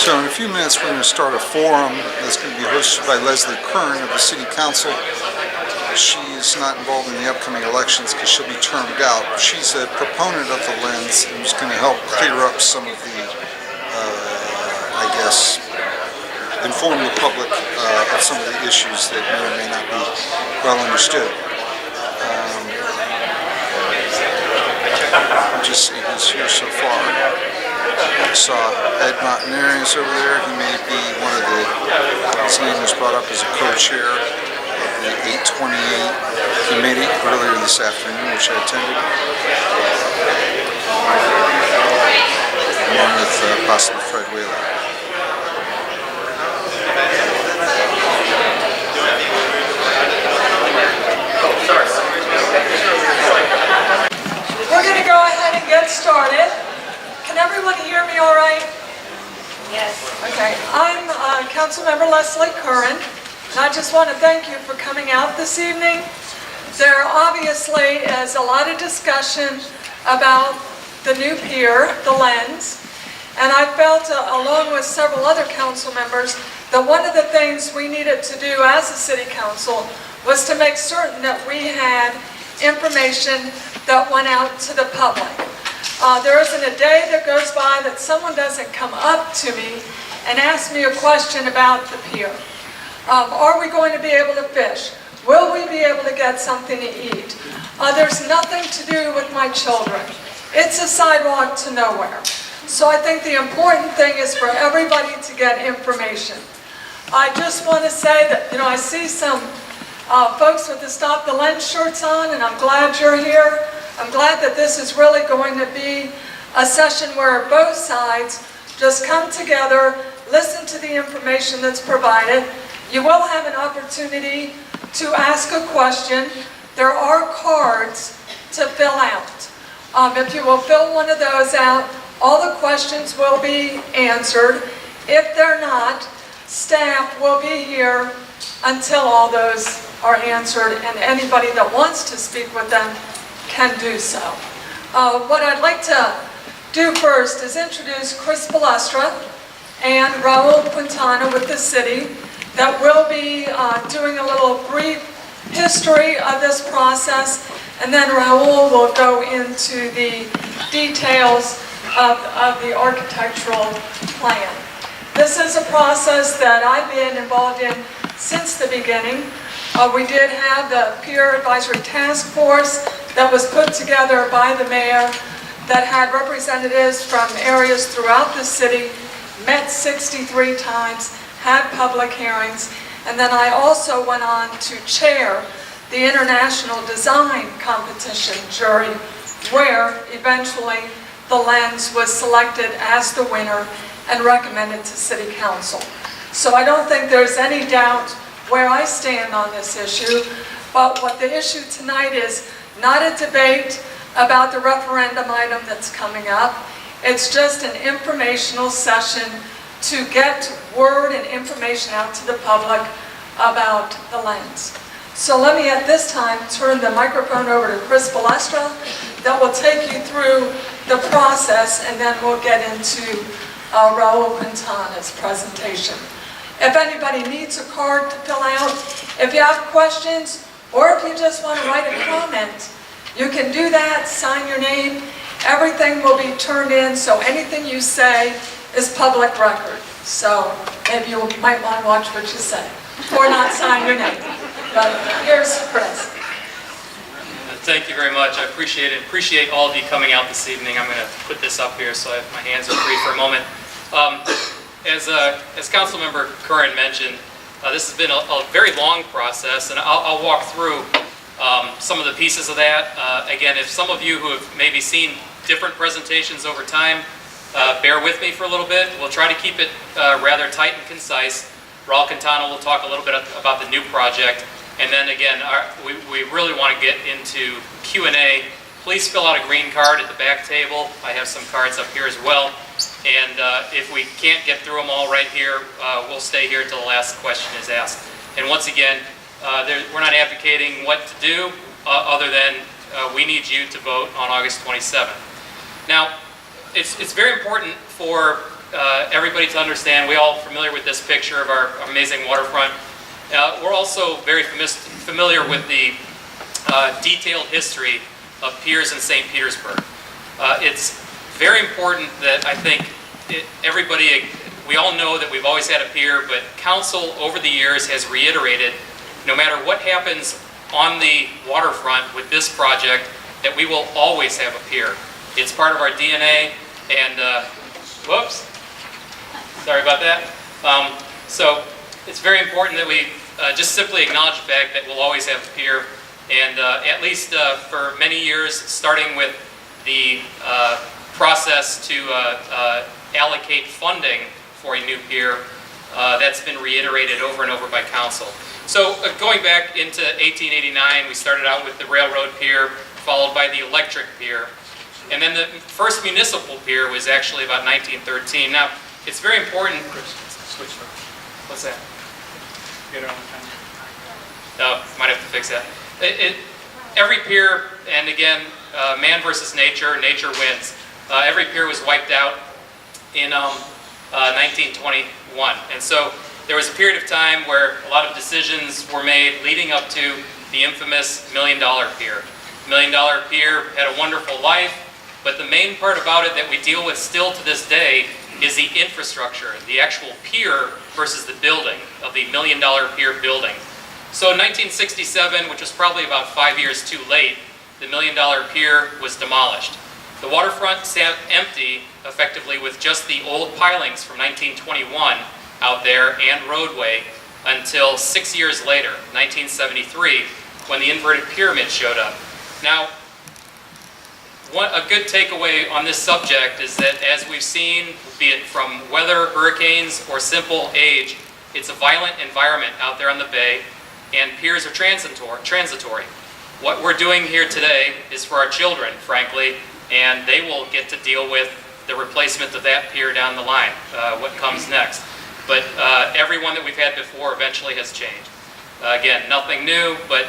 So in a few minutes we're going to start a forum that's going to be hosted by Leslie Kern of the City Council. She's not involved in the upcoming elections because she'll be termed out. She's a proponent of the lens and is going to help clear up some of the, inform the public of some of the issues that may or may not be well understood. Just see who's here so far. I saw Ed Montanarians over there. He may be one of the, his name was brought up as a co-chair of the 828 committee earlier this afternoon, which I attended, along with possibly Fred Whalen. We're going to go ahead and get started. Can everyone hear me all right? Yes. Okay. I'm Councilmember Leslie Curran, and I just want to thank you for coming out this evening. There obviously is a lot of discussion about the new pier, the lens, and I felt, along with several other council members, that one of the things we needed to do as a city council was to make certain that we had information that went out to the public. There isn't a day that goes by that someone doesn't come up to me and ask me a question about the pier. Are we going to be able to fish? Will we be able to get something to eat? There's nothing to do with my children. It's a sidewalk to nowhere. So I think the important thing is for everybody to get information. I just want to say that, I see some folks with the Stop the Lens shirts on, and I'm glad you're here. I'm glad that this is really going to be a session where both sides just come together, listen to the information that's provided. You will have an opportunity to ask a question. There are cards to fill out. If you will fill one of those out, all the questions will be answered. If they're not, staff will be here until all those are answered, and anybody that wants to speak with them can do so. What I'd like to do first is introduce Chris Balestra and Raul Quintana with the city that will be doing a little brief history of this process, and then Raul will go into the details of the architectural plan. This is a process that I've been involved in since the beginning. We did have the Pier Advisory Task Force that was put together by the mayor that had representatives from areas throughout the city, met 63 times, had public hearings, and then I also went on to chair the International Design Competition jury, where eventually the lens was selected as the winner and recommended to City Council. So I don't think there's any doubt where I stand on this issue, but what the issue tonight is not a debate about the referendum item that's coming up. It's just an informational session to get word and information out to the public about the lens. So let me at this time turn the microphone over to Chris Balestra that will take you through the process, and then we'll get into Raul Quintana's presentation. If anybody needs a card to fill out, if you have questions, or if you just want to write a comment, you can do that, sign your name. Everything will be turned in, so anything you say is public record. So maybe you might want to watch what you say, or not sign your name. But here's Chris. Thank you very much. I appreciate it. Appreciate all of you coming out this evening. I'm going to put this up here so my hands are free for a moment. As Councilmember Curran mentioned, this has been a very long process, and I'll walk through some of the pieces of that. Again, if some of you who have maybe seen different presentations over time, bear with me for a little bit. We'll try to keep it rather tight and concise. Raul Quintana will talk a little bit about the new project, and then again, we really want to get into Q&A. Please fill out a green card at the back table. I have some cards up here as well. And if we can't get through them all right here, we'll stay here until the last question is asked. And once again, we're not advocating what to do other than we need you to vote on August 27th. Now, it's very important for everybody to understand, we all familiar with this picture of our amazing waterfront. We're also very familiar with the detailed history of piers in St. Petersburg. It's very important that I think we all know that we've always had a pier, but council over the years has reiterated, no matter what happens on the waterfront with this project, that we will always have a pier. It's part of our DNA, and whoops, sorry about that. So it's very important that we just simply acknowledge the fact that we'll always have a pier, and at least for many years, starting with the process to allocate funding for a new pier, that's been reiterated over and over by council. So going back into 1889, we started out with the railroad pier, followed by the electric pier, and then the first municipal pier was actually about 1913. Now, it's very important. Switch. What's that? No, might have to fix that. Every pier, and again, man versus nature, nature wins. Every pier was wiped out in 1921, and so there was a period of time where a lot of decisions were made leading up to the infamous $1 Million Pier. $1 Million Pier had a wonderful life, but the main part about it that we deal with still to this day is the infrastructure, the actual pier versus the building of the $1 Million Pier building. So in 1967, which was probably about 5 years too late, the $1 Million Pier was demolished. The waterfront sat empty, effectively, with just the old pilings from 1921 out there and roadway until 6 years later, 1973, when the inverted pyramid showed up. Now, a good takeaway on this subject is that, as we've seen, be it from weather, hurricanes, or simple age, it's a violent environment out there on the bay, and piers are transitory. What we're doing here today is for our children, frankly, and they will get to deal with the replacement of that pier down the line, what comes next. But every one that we've had before eventually has changed. Again, nothing new, but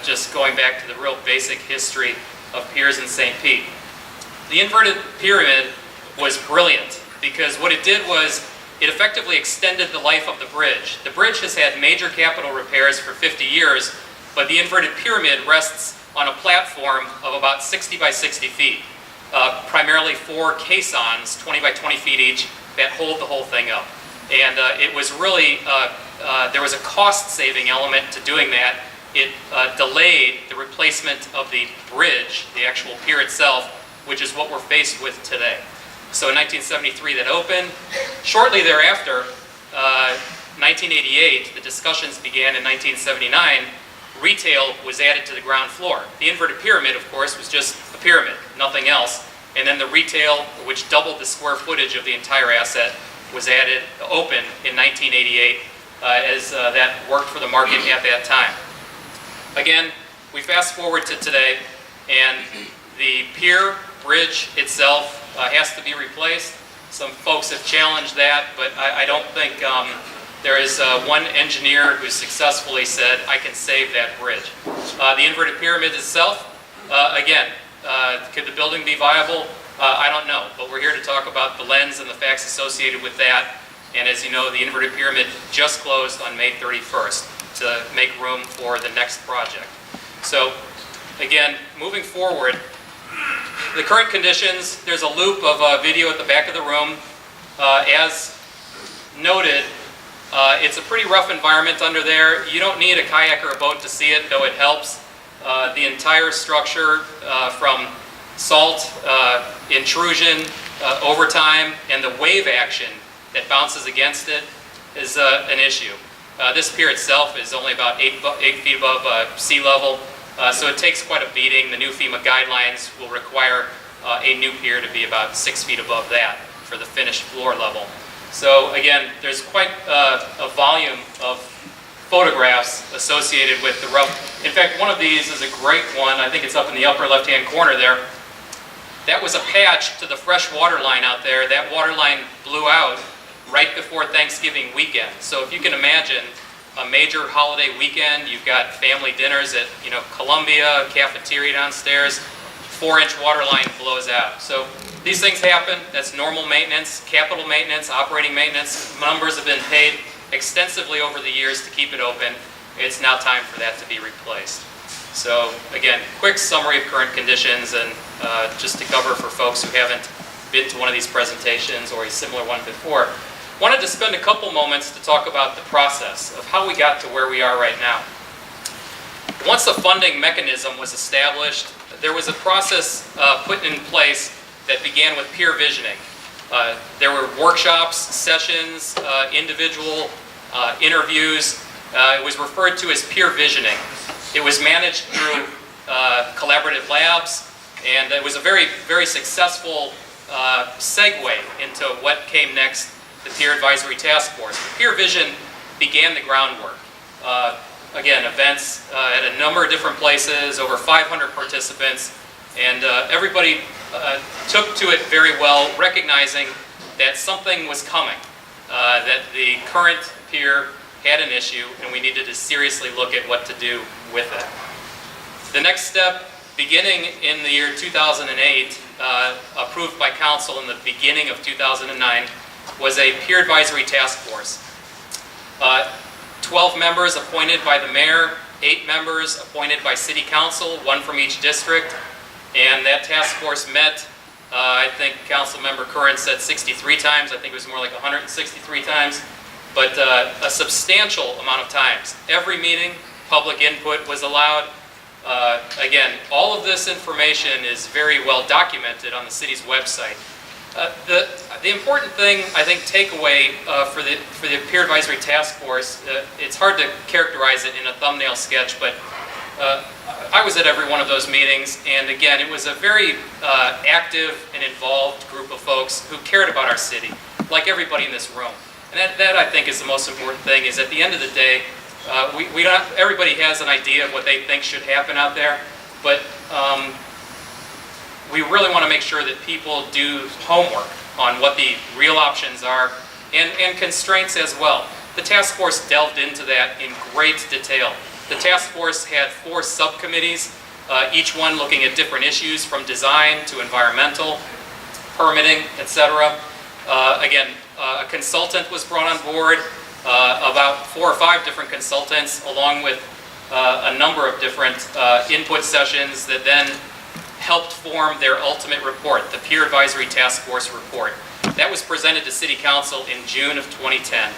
just going back to the real basic history of piers in St. Pete. The inverted pyramid was brilliant because what it did was it effectively extended the life of the bridge. The bridge has had major capital repairs for 50 years, but the inverted pyramid rests on a platform of about 60 by 60 feet, primarily 4 caissons, 20 by 20 feet each, that hold the whole thing up. And it was really, there was a cost-saving element to doing that. It delayed the replacement of the bridge, the actual pier itself, which is what we're faced with today. So in 1973 that opened. Shortly thereafter, 1988, the discussions began in 1979, retail was added to the ground floor. The inverted pyramid, of course, was just a pyramid, nothing else. And then the retail, which doubled the square footage of the entire asset, was opened in 1988 as that worked for the market at that time. Again, we fast forward to today, and the pier bridge itself has to be replaced. Some folks have challenged that, but I don't think there is one engineer who successfully said, I can save that bridge. The inverted pyramid itself, again, could the building be viable? I don't know, but we're here to talk about the lens and the facts associated with that. And as you know, the inverted pyramid just closed on May 31st to make room for the next project. So again, moving forward, the current conditions, there's a loop of video at the back of the room. As noted, it's a pretty rough environment under there. You don't need a kayak or a boat to see it, though it helps. The entire structure from salt, intrusion, overtime, and the wave action that bounces against it is an issue. This pier itself is only about 8 feet above sea level, so it takes quite a beating. The new FEMA guidelines will require a new pier to be about 6 feet above that for the finished floor level. So again, there's quite a volume of photographs associated with the rough. In fact, one of these is a great one. I think it's up in the upper left-hand corner there. That was a patch to the fresh water line out there. That water line blew out right before Thanksgiving weekend. So if you can imagine a major holiday weekend, you've got family dinners at Columbia, cafeteria downstairs, 4-inch water line blows out. So these things happen. That's normal maintenance, capital maintenance, operating maintenance. Numbers have been paid extensively over the years to keep it open. It's now time for that to be replaced. So again, quick summary of current conditions, and just to cover for folks who haven't been to one of these presentations or a similar one before, wanted to spend a couple moments to talk about the process of how we got to where we are right now. Once the funding mechanism was established, there was a process put in place that began with peer visioning. There were workshops, sessions, individual interviews. It was referred to as peer visioning. It was managed through collaborative labs, and it was a very, very successful segue into what came next, the Peer Advisory Task Force. The Peer Vision began the groundwork. Again, events at a number of different places, over 500 participants, and everybody took to it very well, recognizing that something was coming, that the current peer had an issue, and we needed to seriously look at what to do with it. The next step, beginning in the year 2008, approved by council in the beginning of 2009, was a peer advisory task force. 12 members appointed by the mayor, 8 members appointed by city council, 1 from each district, and that task force met, I think Council Member Curran said 63 times, I think it was more like 163 times, but a substantial amount of times. Every meeting, public input was allowed. Again, all of this information is very well documented on the city's website. The important thing, I think, takeaway for the Peer Advisory Task Force, it's hard to characterize it in a thumbnail sketch, but I was at every one of those meetings, and again, it was a very active and involved group of folks who cared about our city, like everybody in this room. And that I think is the most important thing, is at the end of the day, we don't, everybody has an idea of what they think should happen out there, but we really want to make sure that people do homework on what the real options are, and constraints as well. The task force delved into that in great detail. The task force had 4 subcommittees, each one looking at different issues from design to environmental, permitting, etc. Again, a consultant was brought on board, about 4 or 5 different consultants, along with a number of different input sessions that then helped form their ultimate report, the Peer Advisory Task Force report. That was presented to City Council in June of 2010.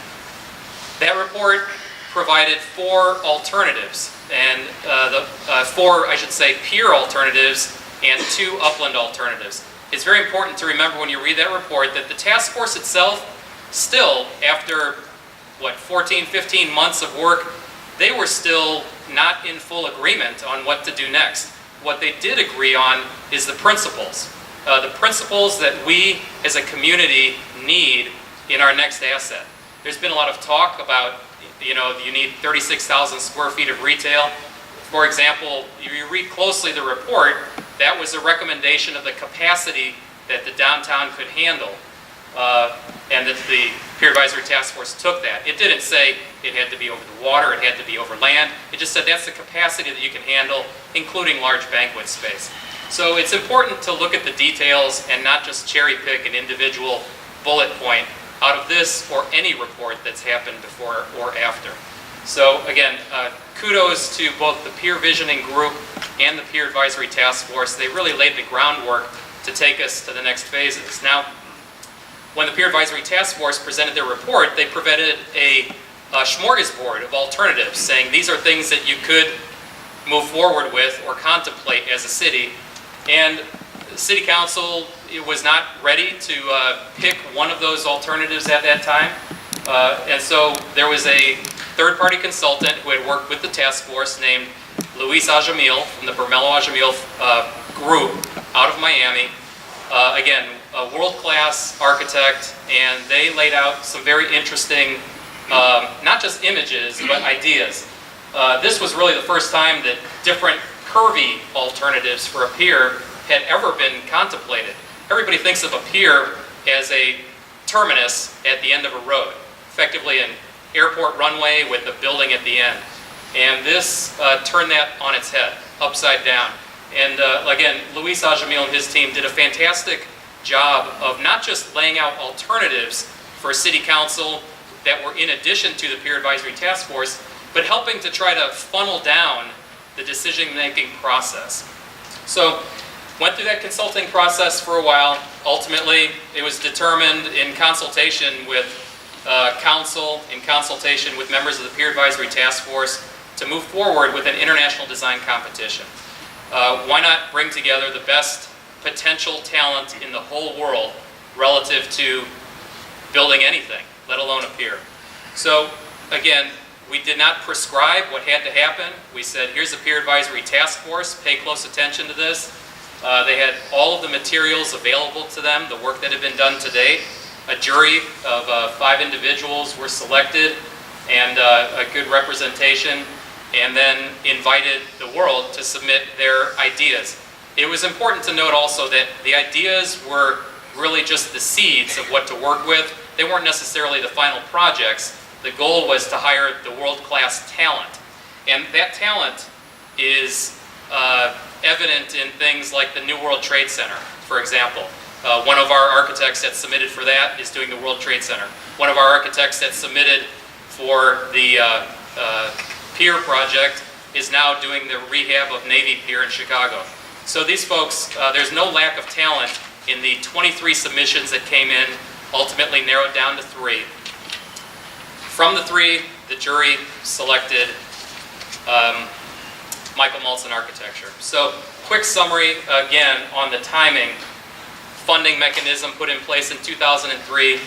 That report provided 4 alternatives, and 4, I should say, peer alternatives and 2 upland alternatives. It's very important to remember when you read that report that the task force itself, still, after, 14, 15 months of work, they were still not in full agreement on what to do next. What they did agree on is the principles that we as a community need in our next asset. There's been a lot of talk about, you need 36,000 square feet of retail. For example, if you read closely the report, that was a recommendation of the capacity that the downtown could handle, and that the Peer Advisory Task Force took that. It didn't say it had to be over the water, it had to be over land. It just said that's the capacity that you can handle, including large banquet space. So it's important to look at the details and not just cherry pick an individual bullet point out of this or any report that's happened before or after. So again, kudos to both the Peer Visioning Group and the Peer Advisory Task Force. They really laid the groundwork to take us to the next phases. Now, when the Peer Advisory Task Force presented their report, they provided a smorgasbord of alternatives, saying these are things that you could move forward with or contemplate as a city. And the City Council was not ready to pick one of those alternatives at that time. And so there was a third-party consultant who had worked with the task force named Luis Ajamil from the Bermelo Ajamil group out of Miami. Again, a world-class architect, and they laid out some very interesting, not just images, but ideas. This was really the first time that different curvy alternatives for a pier had ever been contemplated. Everybody thinks of a pier as a terminus at the end of a road, effectively an airport runway with a building at the end. And this turned that on its head, upside down. And again, Luis Ajamil and his team did a fantastic job of not just laying out alternatives for City Council that were in addition to the Peer Advisory Task Force, but helping to try to funnel down the decision-making process. So, went through that consulting process for a while. Ultimately, it was determined in consultation with council, in consultation with members of the Peer Advisory Task Force, to move forward with an international design competition. Why not bring together the best potential talent in the whole world relative to building anything, let alone a pier? So again, we did not prescribe what had to happen. We said, here's a Peer Advisory Task Force, pay close attention to this. They had all of the materials available to them, the work that had been done to date. A jury of 5 individuals were selected, and a good representation, and then invited the world to submit their ideas. It was important to note also that the ideas were really just the seeds of what to work with. They weren't necessarily the final projects. The goal was to hire the world-class talent. And that talent is evident in things like the New World Trade Center, for example. One of our architects that submitted for that is doing the World Trade Center. One of our architects that submitted for the pier project is now doing the rehab of Navy Pier in Chicago. So these folks, there's no lack of talent in the 23 submissions that came in, ultimately narrowed down to 3. From the 3, the jury selected Michael Maltzan Architecture. So quick summary again on the timing. Funding mechanism put in place in 2003,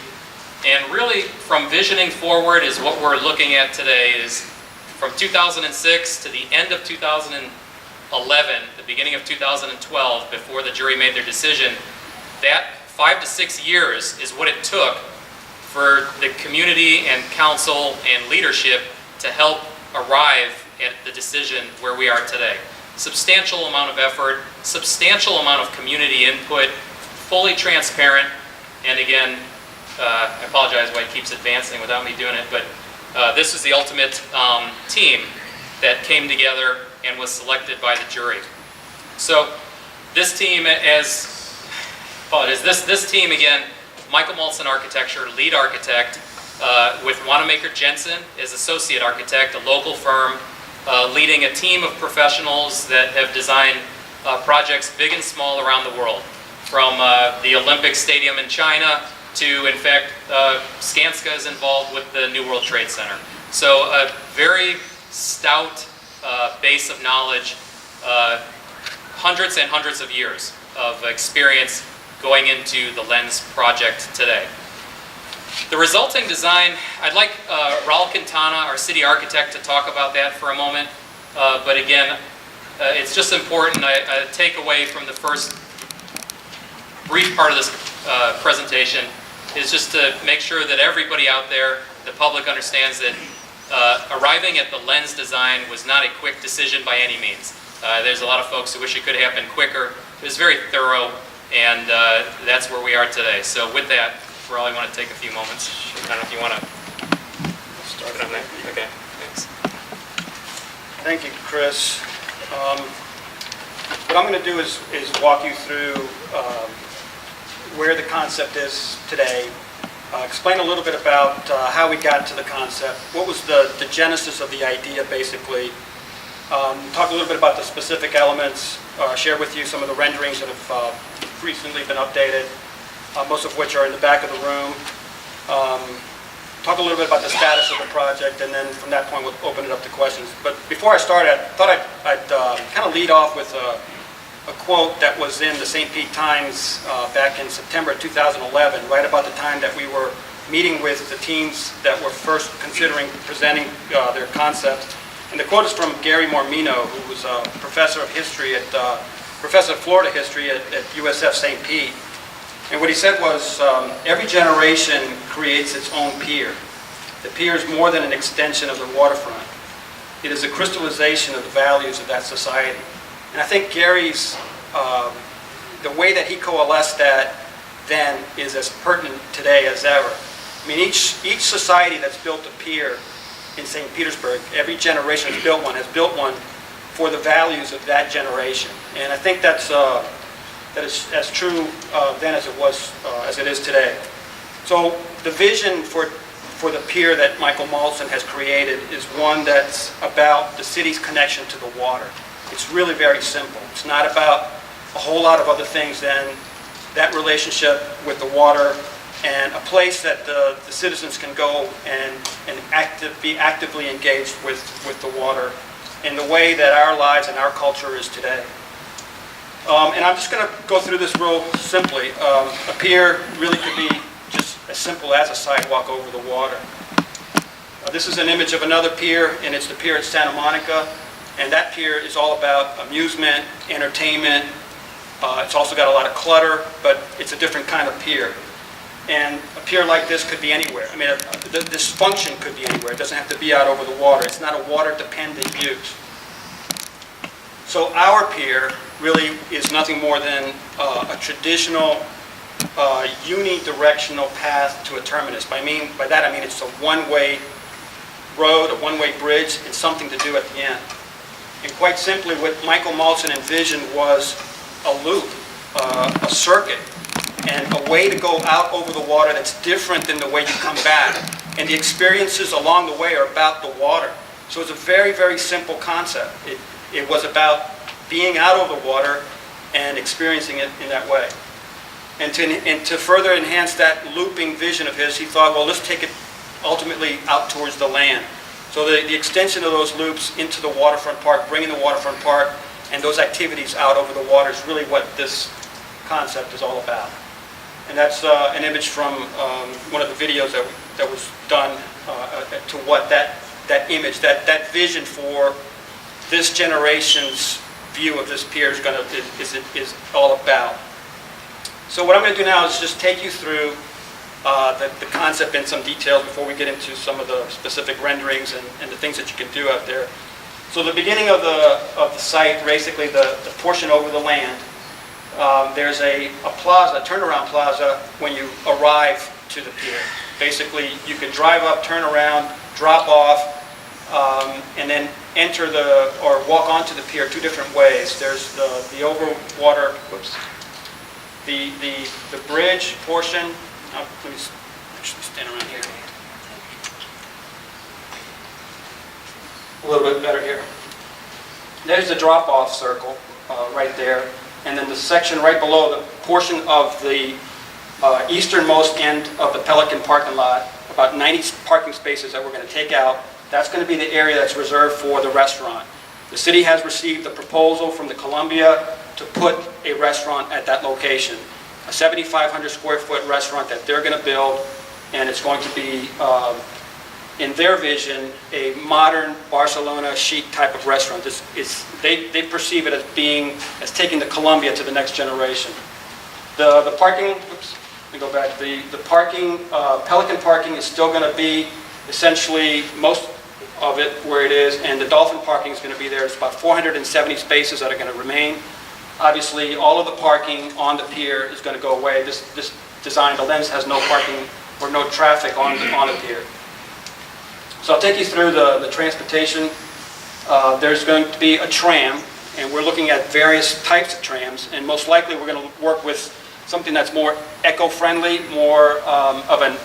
and really from visioning forward is what we're looking at today is from 2006 to the end of 2011, the beginning of 2012, before the jury made their decision. That 5 to 6 years is what it took for the community and council and leadership to help arrive at the decision where we are today. Substantial amount of effort, substantial amount of community input, fully transparent, and again, I apologize why it keeps advancing without me doing it, but this was the ultimate team that came together and was selected by the jury. So this team, this team again, Michael Maltzan Architecture, lead architect, with Wanamaker Jensen as associate architect, a local firm, leading a team of professionals that have designed projects big and small around the world, from the Olympic Stadium in China to, in fact, Skanska is involved with the New World Trade Center. So a very stout base of knowledge, hundreds and hundreds of years of experience going into the Lens project today. The resulting design, I'd like Raul Quintana, our city architect, to talk about that for a moment. But again, it's just important, a takeaway from the first brief part of this presentation is just to make sure that everybody out there, the public, understands that arriving at the Lens design was not a quick decision by any means. There's a lot of folks who wish it could happen quicker. It was very thorough, and that's where we are today. So with that, Raul, I want to take a few moments. I don't know if you want to start it on there. Okay, thanks. Thank you, Chris. What I'm going to do is walk you through where the concept is today, explain a little bit about how we got to the concept, what was the genesis of the idea basically, talk a little bit about the specific elements, share with you some of the renderings that have recently been updated, most of which are in the back of the room, talk a little bit about the status of the project, and then from that point we'll open it up to questions. But before I start, I thought I'd kind of lead off with a quote that was in the St. Pete Times back in September 2011, right about the time that we were meeting with the teams that were first considering presenting their concept. And the quote is from Gary Mormino, who was a professor of history professor of Florida history at USF St. Pete. And what he said was, every generation creates its own pier. The pier is more than an extension of the waterfront. It is a crystallization of the values of that society. And I think Gary's, the way that he coalesced that then is as pertinent today as ever. I mean, each society that's built a pier in St. Petersburg, every generation has built one for the values of that generation. And I think that is as true then as it is today. So the vision for the pier that Michael Mawson has created is one that's about the city's connection to the water. It's really very simple. It's not about a whole lot of other things than that relationship with the water and a place that the citizens can go and be actively engaged with the water in the way that our lives and our culture is today. And I'm just going to go through this real simply. A pier really could be just as simple as a sidewalk over the water. This is an image of another pier, and it's the pier at Santa Monica. And that pier is all about amusement, entertainment. It's also got a lot of clutter, but it's a different kind of pier. And a pier like this could be anywhere. I mean, this function could be anywhere. It doesn't have to be out over the water. It's not a water-dependent use. So our pier really is nothing more than a traditional unidirectional path to a terminus. By that I mean it's a one-way road, a one-way bridge, and something to do at the end. And quite simply, what Michael Mawson envisioned was a loop, a circuit, and a way to go out over the water that's different than the way you come back. And the experiences along the way are about the water. So it's a very, very simple concept. It was about being out over the water and experiencing it in that way. And to further enhance that looping vision of his, he thought, well, let's take it ultimately out towards the land. So the extension of those loops into the waterfront park, bringing the waterfront park and those activities out over the water is really what this concept is all about. And that's an image from one of the videos that was done to what that image, that vision for this generation's view of this pier is all about. So what I'm going to do now is just take you through the concept in some details before we get into some of the specific renderings and the things that you can do out there. So the beginning of the site, basically the portion over the land, there's a plaza, a turnaround plaza when you arrive to the pier. Basically, you can drive up, turn around, drop off, and then enter or walk onto the pier two different ways. There's the overwater, the bridge portion. Let me actually stand around here. A little bit better here. There's the drop-off circle right there. And then the section right below, the portion of the easternmost end of the Pelican parking lot, about 90 parking spaces that we're going to take out, that's going to be the area that's reserved for the restaurant. The city has received a proposal from the Columbia to put a restaurant at that location. A 7,500 square foot restaurant that they're going to build, and it's going to be, in their vision, a modern Barcelona chic type of restaurant. They perceive it as taking the Columbia to the next generation. The parking, let me go back. The parking, Pelican parking is still going to be essentially most of it where it is, and the Dolphin parking is going to be there. It's about 470 spaces that are going to remain. Obviously, all of the parking on the pier is going to go away. This design, the lens has no parking or no traffic on the pier. So I'll take you through the transportation. There's going to be a tram, and we're looking at various types of trams, and most likely we're going to work with something that's more eco-friendly, more of an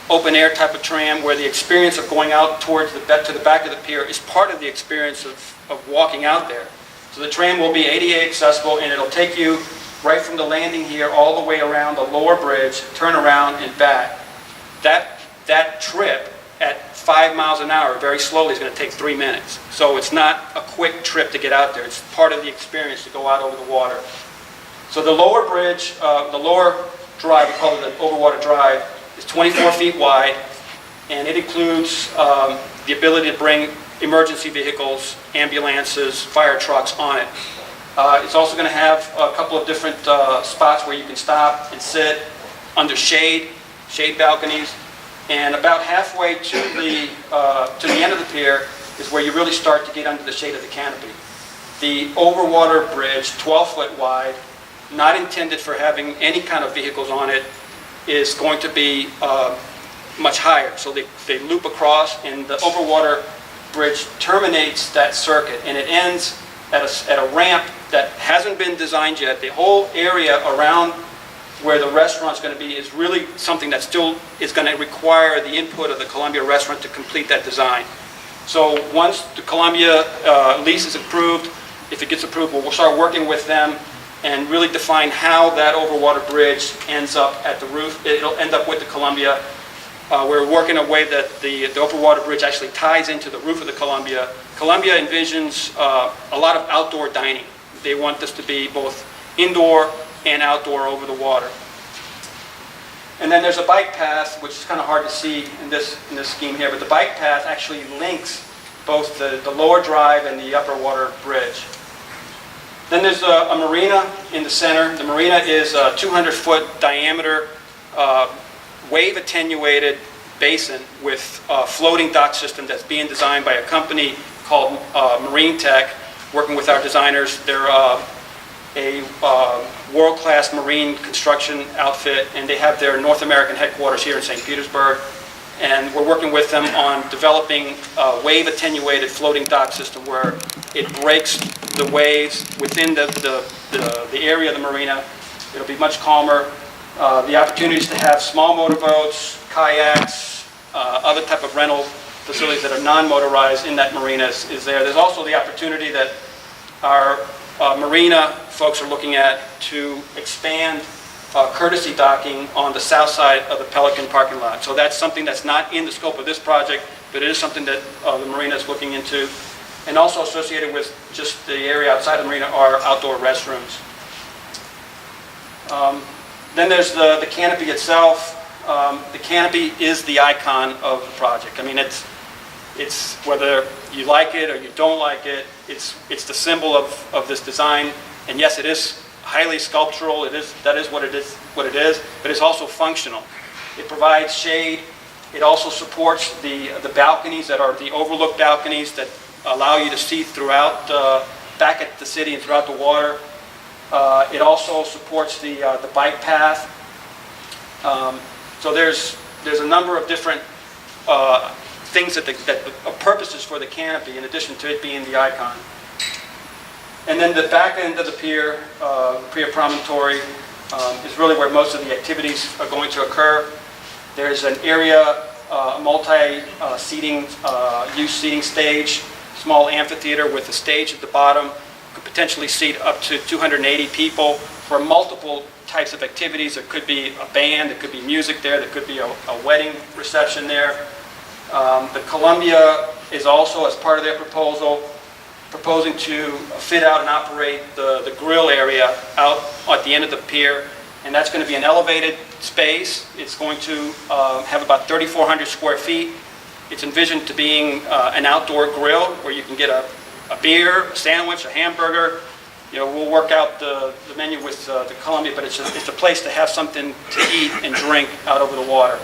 open-air type of tram, where the experience of going out towards to the back of the pier is part of the experience of walking out there. So the tram will be ADA accessible, and it'll take you right from the landing here all the way around the lower bridge, turn around and back. That trip at 5 miles an hour, very slowly, is going to take 3 minutes. So it's not a quick trip to get out there. It's part of the experience to go out over the water. So the lower bridge, the lower drive, we call it the overwater drive, is 24 feet wide, and it includes the ability to bring emergency vehicles, ambulances, fire trucks on it. It's also going to have a couple of different spots where you can stop and sit under shade balconies, and about halfway to the end of the pier is where you really start to get under the shade of the canopy. The overwater bridge, 12 foot wide, not intended for having any kind of vehicles on it, is going to be much higher. So they loop across, and the overwater bridge terminates that circuit, and it ends at a ramp that hasn't been designed yet. The whole area around where the restaurant's going to be is really something that still is going to require the input of the Columbia restaurant to complete that design. So once the Columbia lease is approved, if it gets approved, we'll start working with them and really define how that overwater bridge ends up at the roof. It'll end up with the Columbia. We're working a way that the overwater bridge actually ties into the roof of the Columbia. Columbia envisions a lot of outdoor dining. They want this to be both indoor and outdoor over the water. And then there's a bike path, which is kind of hard to see in this scheme here, but the bike path actually links both the lower drive and the upper water bridge. Then there's a marina in the center. The marina is a 200-foot diameter wave attenuated basin with a floating dock system that's being designed by a company called Marine Tech, working with our designers. They're a world-class marine construction outfit, and they have their North American headquarters here in St. Petersburg. And we're working with them on developing a wave-attenuated floating dock system where it breaks the waves within the area of the marina. It'll be much calmer. The opportunities to have small motorboats, kayaks, other type of rental facilities that are non-motorized in that marina is there. There's also the opportunity that our marina folks are looking at to expand courtesy docking on the south side of the Pelican parking lot. So that's something that's not in the scope of this project, but it is something that the marina is looking into. And also associated with just the area outside the marina are outdoor restrooms. Then there's the canopy itself. The canopy is the icon of the project. I mean, it's whether you like it or you don't like it, it's the symbol of this design. And yes, it is highly sculptural. That is what it is, but it's also functional. It provides shade. It also supports the balconies that are the overlook balconies that allow you to see throughout, back at the city and throughout the water. It also supports the bike path. So there's a number of different things that purposes for the canopy in addition to it being the icon. And then the back end of the pier promontory, is really where most of the activities are going to occur. There's an area, a multi-seating, use seating stage, small amphitheater with a stage at the bottom. Could potentially seat up to 280 people for multiple types of activities. There could be a band, there could be music there, there could be a wedding reception there. The Columbia is also, as part of their proposal, proposing to fit out and operate the grill area out at the end of the pier, and that's going to be an elevated space. It's going to have about 3,400 square feet. It's envisioned to being an outdoor grill where you can get a beer, a sandwich, a hamburger. You know, we'll work out the menu with the Columbia, but it's a place to have something to eat and drink out over the water.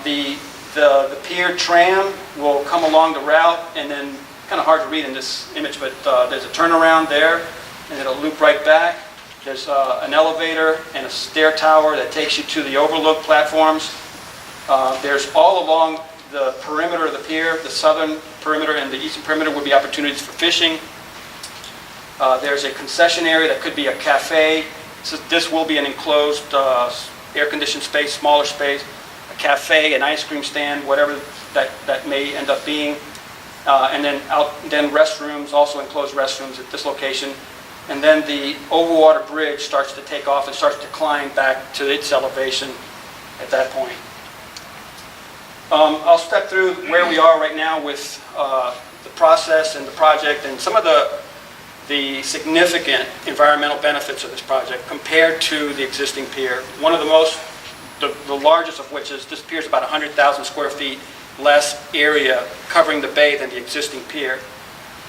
The pier tram will come along the route, and then kind of hard to read in this image, but there's a turnaround there, and it'll loop right back. There's an elevator and a stair tower that takes you to the overlook platforms. There's all along the perimeter of the pier, the southern perimeter and the eastern perimeter, would be opportunities for fishing. There's a concession area that could be a cafe. This will be an enclosed air-conditioned space, smaller space, a cafe, an ice cream stand, whatever that may end up being. And then restrooms, also enclosed restrooms at this location. And then the overwater bridge starts to take off and starts to climb back to its elevation at that point. I'll step through where we are right now with the process and the project and some of the significant environmental benefits of this project compared to the existing pier. One of the largest of which is this pier is about 100,000 square feet less area covering the bay than the existing pier.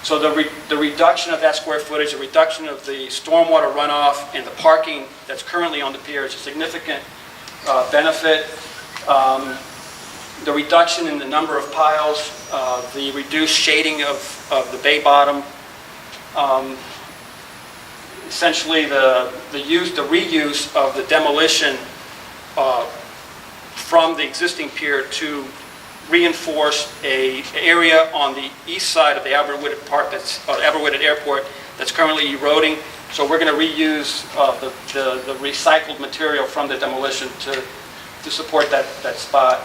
So the reduction of that square footage, the reduction of the stormwater runoff, and the parking that's currently on the pier is a significant benefit. The reduction in the number of piles, the reduced shading of the bay bottom, essentially the reuse of the demolition from the existing pier to reinforce an area on the east side of the Albert Whitted Airport that's currently eroding. So we're going to reuse the recycled material from the demolition to support that spot.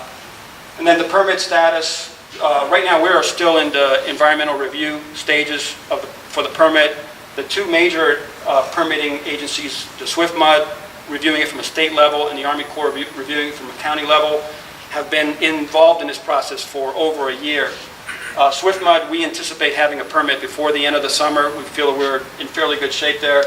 And then the permit status, right now we are still in the environmental review stages for the permit. The two major permitting agencies, the SWIFMUD reviewing it from a state level and the Army Corps reviewing it from a county level, have been involved in this process for over a year. SWIFMUD, we anticipate having a permit before the end of the summer. We feel that we're in fairly good shape there.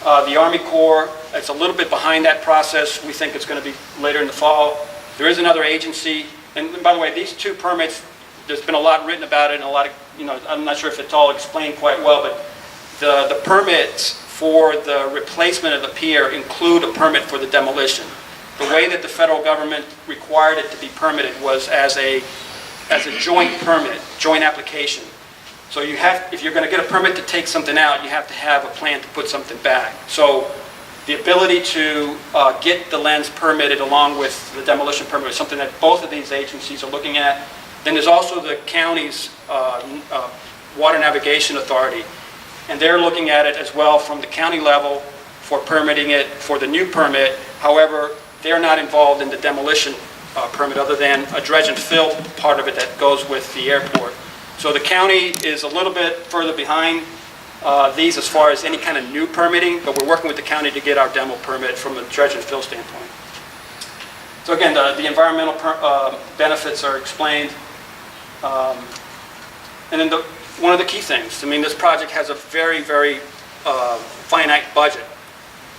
The Army Corps, it's a little bit behind that process. We think it's going to be later in the fall. There is another agency, and by the way, these two permits, there's been a lot written about it and a lot of, I'm not sure if it's all explained quite well, but the permits for the replacement of the pier include a permit for the demolition. The way that the federal government required it to be permitted was as a joint permit, joint application. So if you're going to get a permit to take something out, you have to have a plan to put something back. So the ability to get the lens permitted along with the demolition permit is something that both of these agencies are looking at. Then there's also the county's Water Navigation Authority, and they're looking at it as well from the county level for permitting it for the new permit. However, they're not involved in the demolition permit other than a dredge and fill part of it that goes with the airport. So the county is a little bit further behind these as far as any kind of new permitting, but we're working with the county to get our demo permit from a dredge and fill standpoint. So again, the environmental benefits are explained. And then one of the key things, this project has a very, very finite budget.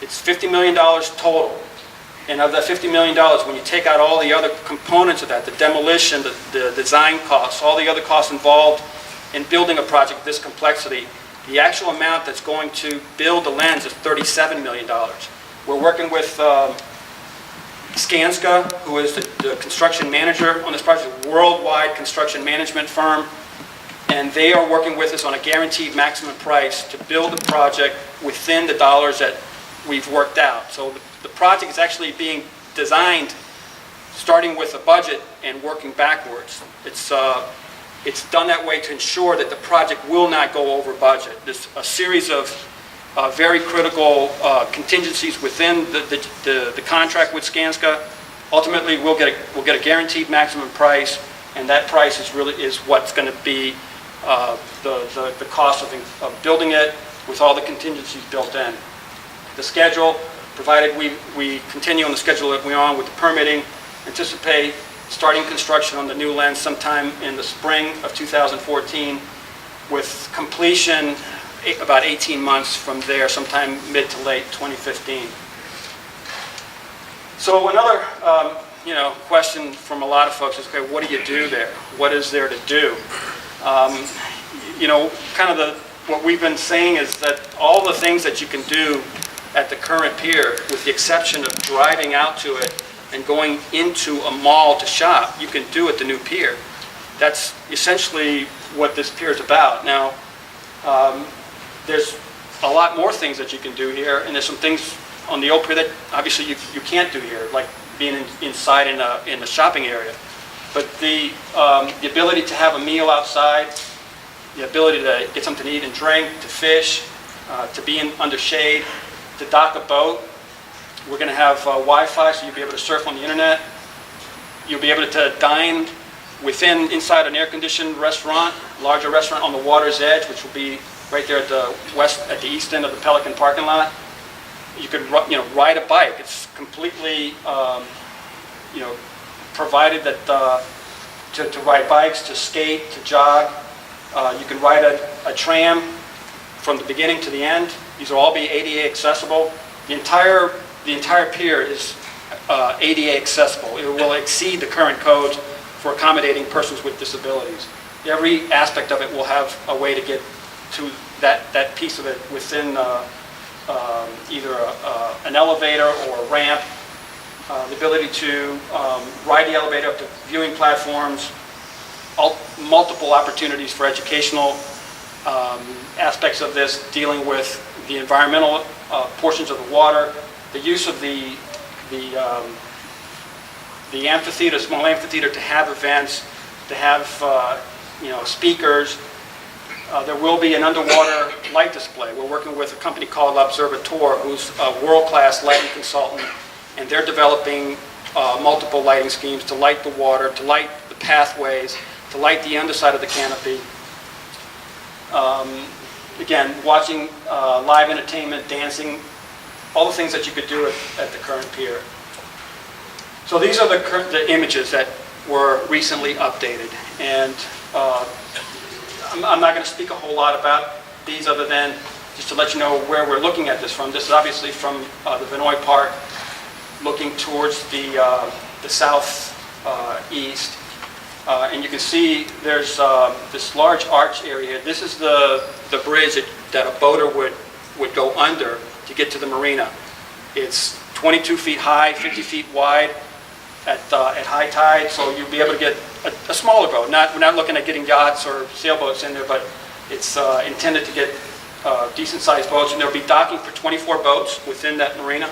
It's $50 million total. And of that $50 million, when you take out all the other components of that, the demolition, the design costs, all the other costs involved in building a project of this complexity, the actual amount that's going to build the lens is $37 million. We're working with Skanska, who is the construction manager on this project, a worldwide construction management firm, and they are working with us on a guaranteed maximum price to build the project within the dollars that we've worked out. So the project is actually being designed starting with a budget and working backwards. It's done that way to ensure that the project will not go over budget. There's a series of very critical contingencies within the contract with Skanska. Ultimately, we'll get a guaranteed maximum price, and that price is what's going to be the cost of building it with all the contingencies built in. The schedule, provided we continue on the schedule that we're on with the permitting, anticipate starting construction on the new lens sometime in the spring of 2014, with completion about 18 months from there, sometime mid to late 2015. So another question from a lot of folks is, okay, what do you do there? What is there to do? What we've been saying is that all the things that you can do at the current pier, with the exception of driving out to it and going into a mall to shop, you can do at the new pier. That's essentially what this pier is about. Now, there's a lot more things that you can do here, and there's some things on the old pier that obviously you can't do here, like being inside in a shopping area. But the ability to have a meal outside, the ability to get something to eat and drink, to fish, to be under shade, to dock a boat. We're going to have Wi-Fi, so you'll be able to surf on the internet. You'll be able to dine inside an air-conditioned restaurant, larger restaurant on the water's edge, which will be right there at the east end of the Pelican parking lot. You could ride a bike. It's completely provided that to ride bikes, to skate, to jog. You can ride a tram from the beginning to the end. These will all be ADA accessible. The entire pier is ADA accessible. It will exceed the current codes for accommodating persons with disabilities. Every aspect of it will have a way to get to that piece of it within either an elevator or a ramp. The ability to ride the elevator up to viewing platforms, multiple opportunities for educational aspects of this, dealing with the environmental portions of the water, the use of the amphitheater, small amphitheater, to have events, to have speakers, There will be an underwater light display. We're working with a company called Observator, who's a world-class lighting consultant, and they're developing multiple lighting schemes to light the water, to light the pathways, to light the underside of the canopy. Again, watching live entertainment, dancing, all the things that you could do at the current pier. So these are the images that were recently updated, and I'm not going to speak a whole lot about these other than just to let you know where we're looking at this from. This is obviously from the Vinoy Park, looking towards the southeast. And you can see there's this large arch area. This is the bridge that a boater would go under to get to the marina. It's 22 feet high, 50 feet wide at high tide, so you'll be able to get a smaller boat. We're not looking at getting yachts or sailboats in there, but it's intended to get decent-sized boats, and there'll be docking for 24 boats within that marina.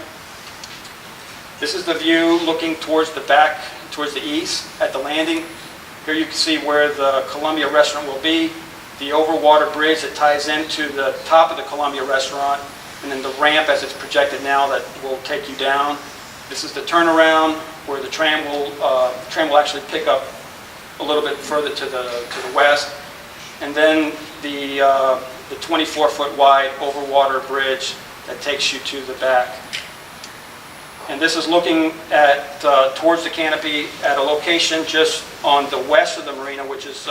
This is the view looking towards the back, towards the east at the landing. Here you can see where the Columbia restaurant will be, the overwater bridge that ties into the top of the Columbia restaurant, and then the ramp as it's projected now that will take you down. This is the turnaround where the tram will actually pick up a little bit further to the west, and then the 24-foot wide overwater bridge that takes you to the back. And this is looking at towards the canopy at a location just on the west of the marina, which is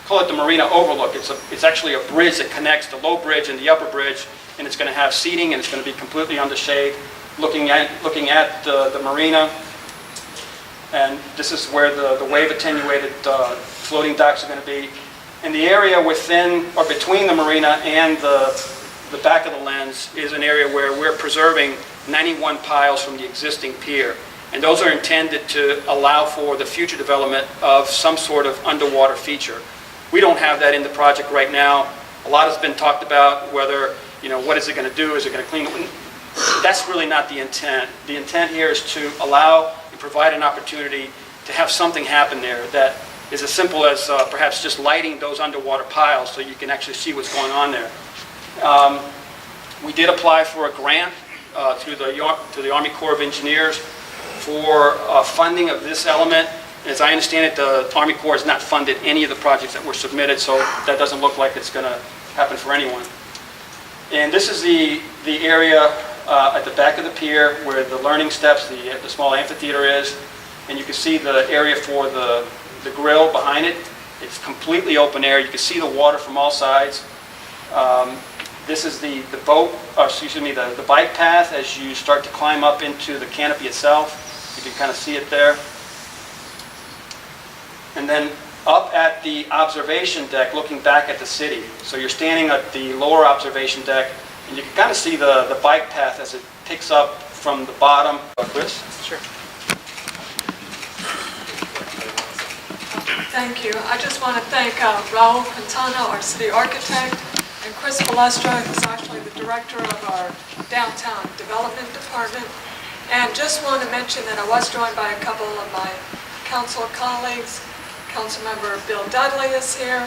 call it the Marina Overlook. It's actually a bridge that connects the low bridge and the upper bridge, and it's going to have seating and it's going to be completely under shade, looking at the marina. And this is where the wave attenuated floating docks are going to be. And the area within or between the marina and the back of the lens is an area where we're preserving 91 piles from the existing pier. And those are intended to allow for the future development of some sort of underwater feature. We don't have that in the project right now. A lot has been talked about whether, what is it going to do? Is it going to clean it? That's really not the intent. The intent here is to allow and provide an opportunity to have something happen there that is as simple as perhaps just lighting those underwater piles so you can actually see what's going on there. We did apply for a grant to the Army Corps of Engineers for funding of this element. As I understand it, the Army Corps has not funded any of the projects that were submitted, so that doesn't look like it's going to happen for anyone. And this is the area at the back of the pier where the learning steps, the small amphitheater is, and you can see the area for the grill behind it. It's completely open air. You can see the water from all sides. This is the bike path as you start to climb up into the canopy itself. You can kind of see it there. And then up at the observation deck, looking back at the city. So you're standing at the lower observation deck, and you can kind of see the bike path as it picks up from the bottom. Chris? Sure. Thank you. I just want to thank Raul Quintana, our city architect, and Chris Balestra, who's actually the director of our downtown development department. And just want to mention that I was joined by a couple of my council colleagues. Councilmember Bill Dudley is here.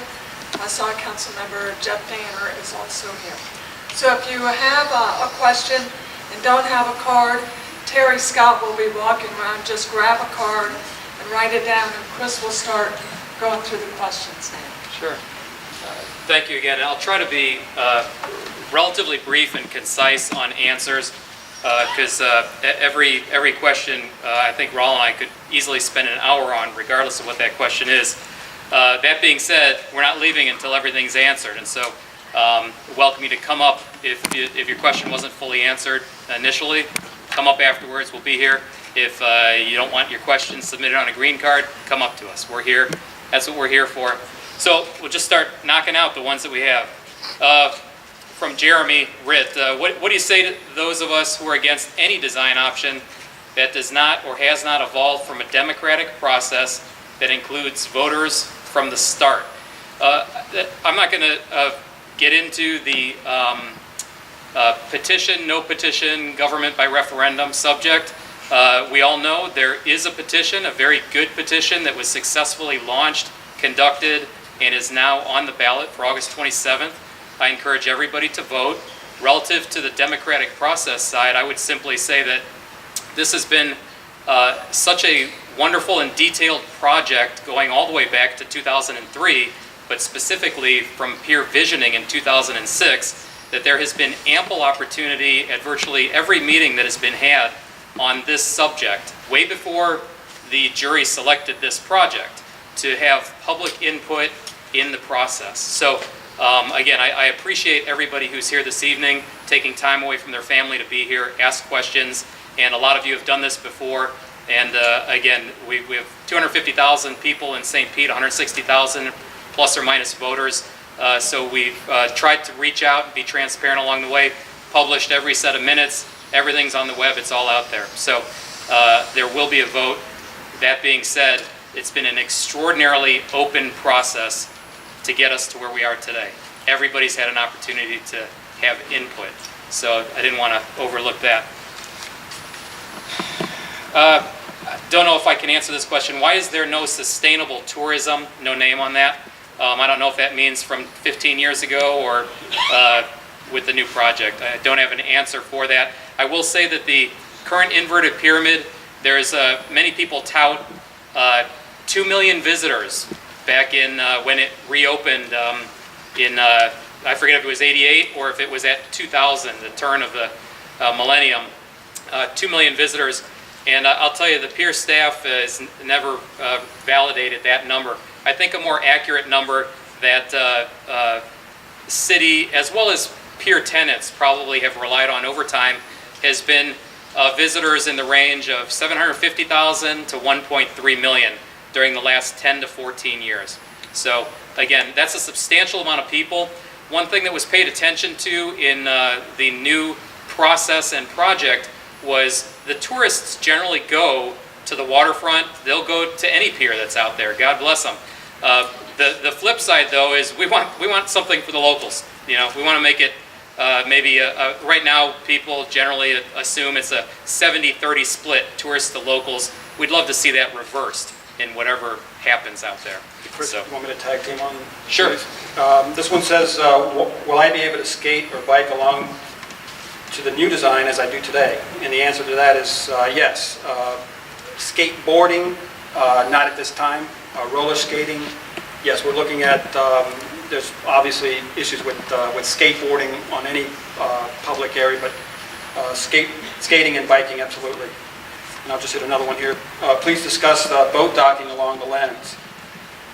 I saw Councilmember Jeff Danner is also here. So if you have a question and don't have a card, Terry Scott will be walking around. Just grab a card and write it down, and Chris will start going through the questions now. Sure. Thank you again. I'll try to be relatively brief and concise on answers because every question I think Raul and I could easily spend an hour on regardless of what that question is. That being said, we're not leaving until everything's answered, and so welcome you to come up if your question wasn't fully answered initially. Come up afterwards. We'll be here. If you don't want your question submitted on a green card, come up to us. We're here. That's what we're here for. So we'll just start knocking out the ones that we have. From Jeremy Ritt, what do you say to those of us who are against any design option that does not or has not evolved from a democratic process that includes voters from the start? I'm not going to get into the petition, no petition, government by referendum subject. We all know there is a petition, a very good petition that was successfully launched, conducted, and is now on the ballot for August 27th. I encourage everybody to vote. Relative to the democratic process side, I would simply say that this has been such a wonderful and detailed project going all the way back to 2003, but specifically from peer visioning in 2006, that there has been ample opportunity at virtually every meeting that has been had on this subject, way before the jury selected this project, to have public input in the process. So again, I appreciate everybody who's here this evening, taking time away from their family to be here, ask questions, and a lot of you have done this before. And again, we have 250,000 people in St. Pete, 160,000 plus or minus voters. So we've tried to reach out and be transparent along the way, published every set of minutes, everything's on the web, it's all out there. So there will be a vote. That being said, it's been an extraordinarily open process to get us to where we are today. Everybody's had an opportunity to have input, so I didn't want to overlook that. I don't know if I can answer this question. Why is there no sustainable tourism? No name on that. I don't know if that means from 15 years ago or with the new project. I don't have an answer for that. I will say that the current inverted pyramid, there's many people tout 2 million visitors back in when it reopened in, I forget if it was 88 or if it was at 2000, the turn of the millennium. 2 million visitors. And I'll tell you, the pier staff has never validated that number. I think a more accurate number that city, as well as pier tenants, probably have relied on over time has been visitors in the range of 750,000 to 1.3 million during the last 10 to 14 years. So again, that's a substantial amount of people. One thing that was paid attention to in the new process and project was the tourists generally go to the waterfront. They'll go to any pier that's out there. God bless them. The flip side, though, is we want something for the locals. You know, we want to make it maybe right now people generally assume it's a 70-30 split, tourists to locals. We'd love to see that reversed in whatever happens out there. Chris, So, you want me to tag team on? Sure. Please? This one says, will I be able to skate or bike along to the new design as I do today? And the answer to that is yes. Skateboarding, not at this time. Roller skating, yes, we're looking at, there's obviously issues with skateboarding on any public area, but skating and biking, absolutely. And I'll just hit another one here. Please discuss boat docking along the Lens.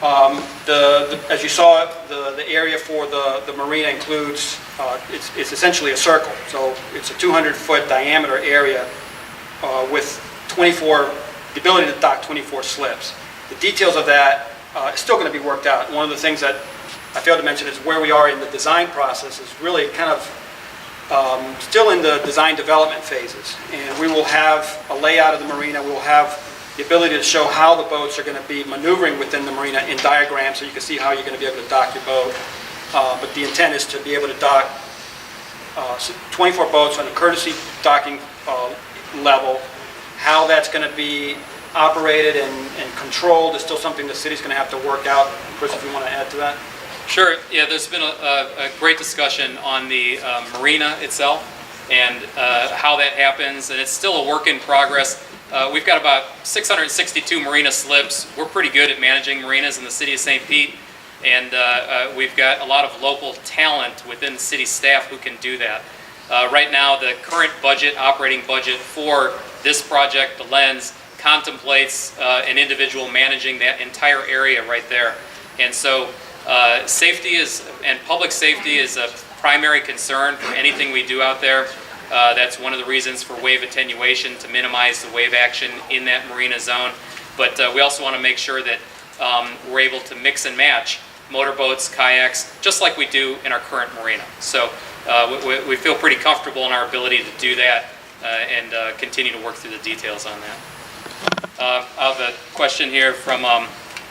As you saw, the area for the marina includes, it's essentially a circle. So it's a 200-foot diameter area with the ability to dock 24 slips. The details of that is still going to be worked out. One of the things that I failed to mention is where we are in the design process is really kind of still in the design development phases. And we will have a layout of the marina. We will have the ability to show how the boats are going to be maneuvering within the marina in diagrams so you can see how you're going to be able to dock your boat. But the intent is to be able to dock 24 boats on a courtesy docking level. How that's going to be operated and controlled is still something the city's going to have to work out. Chris, if you want to add to that. Sure. Yeah, there's been a great discussion on the marina itself and how that happens, and it's still a work in progress. We've got about 662 marina slips. We're pretty good at managing marinas in the city of St. Pete, and we've got a lot of local talent within the city staff who can do that. Right now, the current budget, operating budget for this project, the Lens, contemplates an individual managing that entire area right there. And so safety and public safety is a primary concern for anything we do out there. That's one of the reasons for wave attenuation, to minimize the wave action in that marina zone. But we also want to make sure that we're able to mix and match motorboats, kayaks, just like we do in our current marina. So we feel pretty comfortable in our ability to do that and continue to work through the details on that. I have a question here from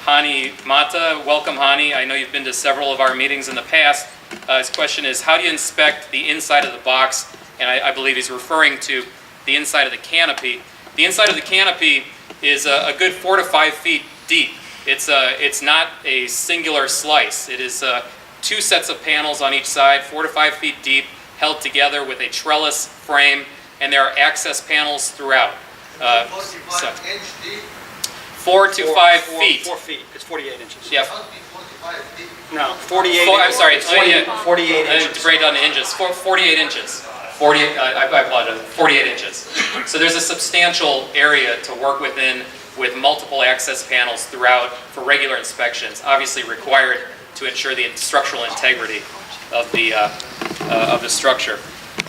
Hani Mata. Welcome, Hani. I know you've been to several of our meetings in the past. His question is, how do you inspect the inside of the box? And I believe he's referring to the inside of the canopy. The inside of the canopy is a good 4 to 5 feet deep. It's not a singular slice. It is 2 sets of panels on each side, 4 to 5 feet deep, held together with a trellis frame, and there are access panels throughout. So, 45 inch deep, 4 to 5 feet. 4 feet, it's 48 inches. Yeah. must be 45 deep. No, 48. I'm sorry, It's 48 I need to inches. break it down to inches. 48 inches. 48. I apologize. 48 inches. So there's a substantial area to work within, with multiple access panels throughout for regular inspections, obviously required to ensure the structural integrity of the structure.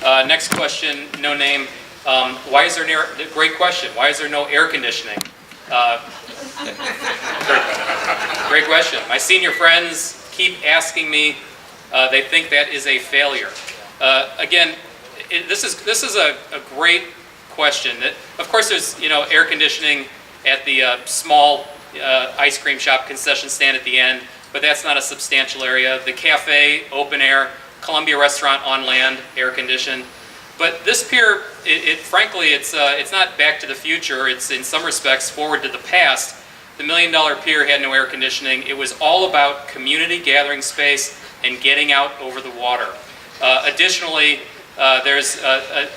Next question, no name. Why is there great question? Why is there no air conditioning? Great question. My senior friends keep asking me. They think that is a failure. Again, this is a great question. Of course, there's air conditioning at the small ice cream shop concession stand at the end, but that's not a substantial area. The cafe, open air, Columbia Restaurant on land, air conditioned. But this pier, frankly, it's not back to the future. It's in some respects forward to the past. The $1 Million Pier had no air conditioning. It was all about community gathering space and getting out over the water. Additionally, there's,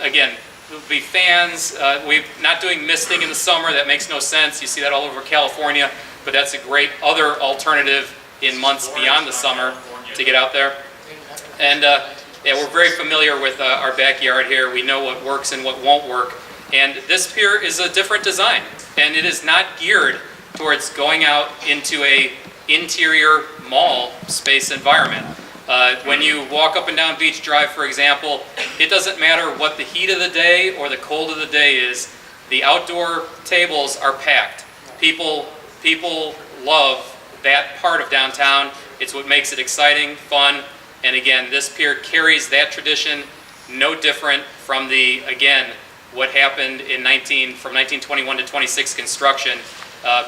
again, there'll be fans. We're not doing misting in the summer. That makes no sense. You see that all over California, but that's a great other alternative in months beyond the summer to get out there. And yeah, we're very familiar with our backyard here. We know what works and what won't work. And this pier is a different design, and it is not geared towards going out into a interior mall space environment. When you walk up and down Beach Drive, for example, it doesn't matter what the heat of the day or the cold of the day is. The outdoor tables are packed. People love that part of downtown. It's what makes it exciting, fun, and again, this pier carries that tradition, no different from what happened from 1921 to 26 construction,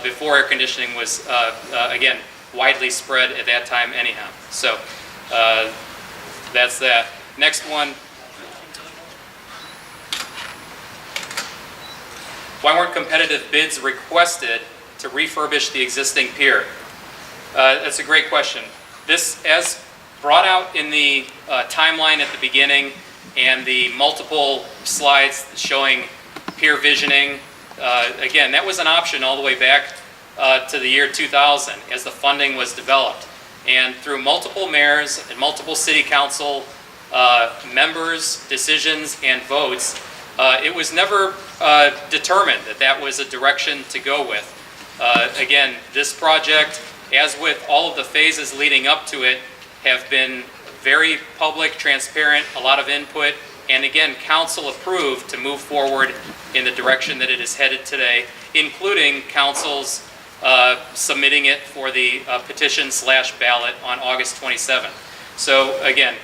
before air conditioning was, again, widely spread at that time anyhow. So that's that. Next one. Why weren't competitive bids requested to refurbish the existing pier? That's a great question. This, as brought out in the timeline at the beginning and the multiple slides showing pier visioning, again, that was an option all the way back to the year 2000 as the funding was developed. And through multiple mayors and multiple city council members' decisions and votes, it was never determined that that was a direction to go with. Again, this project, as with all of the phases leading up to it, have been very public, transparent, a lot of input, and again, council approved to move forward in the direction that it is headed today, including council's submitting it for the petition/ballot on August 27th. So again,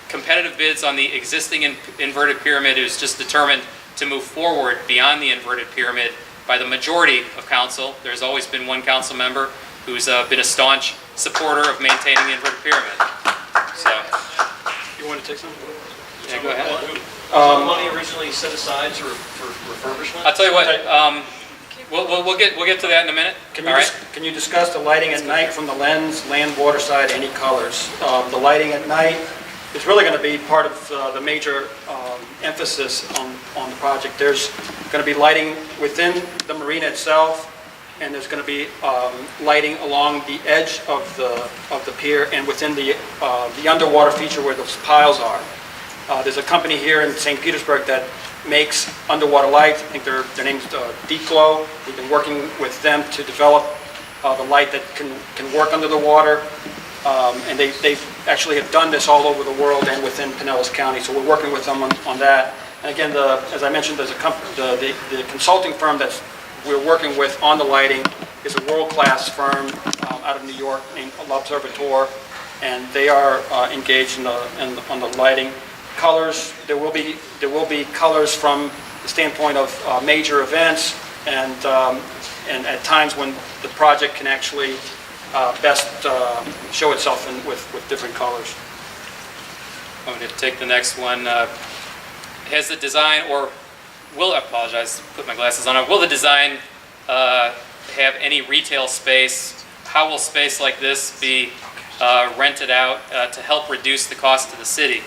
competitive bids on the existing inverted pyramid is just determined to move forward beyond the inverted pyramid by the majority of council. There's always been one council member who's been a staunch supporter of maintaining the inverted pyramid. So, You want to take some? yeah, go ahead. Was money originally set aside for refurbishment? I'll tell you what, we'll get to that in a minute. All right. Can you discuss the lighting at night from the lens, land, water side, any colors? The lighting at night is really going to be part of the major emphasis on the project. There's going to be lighting within the marina itself, and there's going to be lighting along the edge of the pier and within the underwater feature where those piles are. There's a company here in St. Petersburg that makes underwater lights. I think their name's Deep Glow. We've been working with them to develop the light that can work under the water. And they actually have done this all over the world and within Pinellas County. So we're working with them on that. And again, as I mentioned, there's the consulting firm that we're working with on the lighting is a world-class firm out of New York named L'Observatoire, and they are engaged on the lighting. Colors, there will be colors from the standpoint of major events and at times when the project can actually best show itself with different colors. I'm going to take the next one. Has the design, or will, I apologize, put my glasses on. Will the design have any retail space, how will space like this be rented out to help reduce the cost to the city?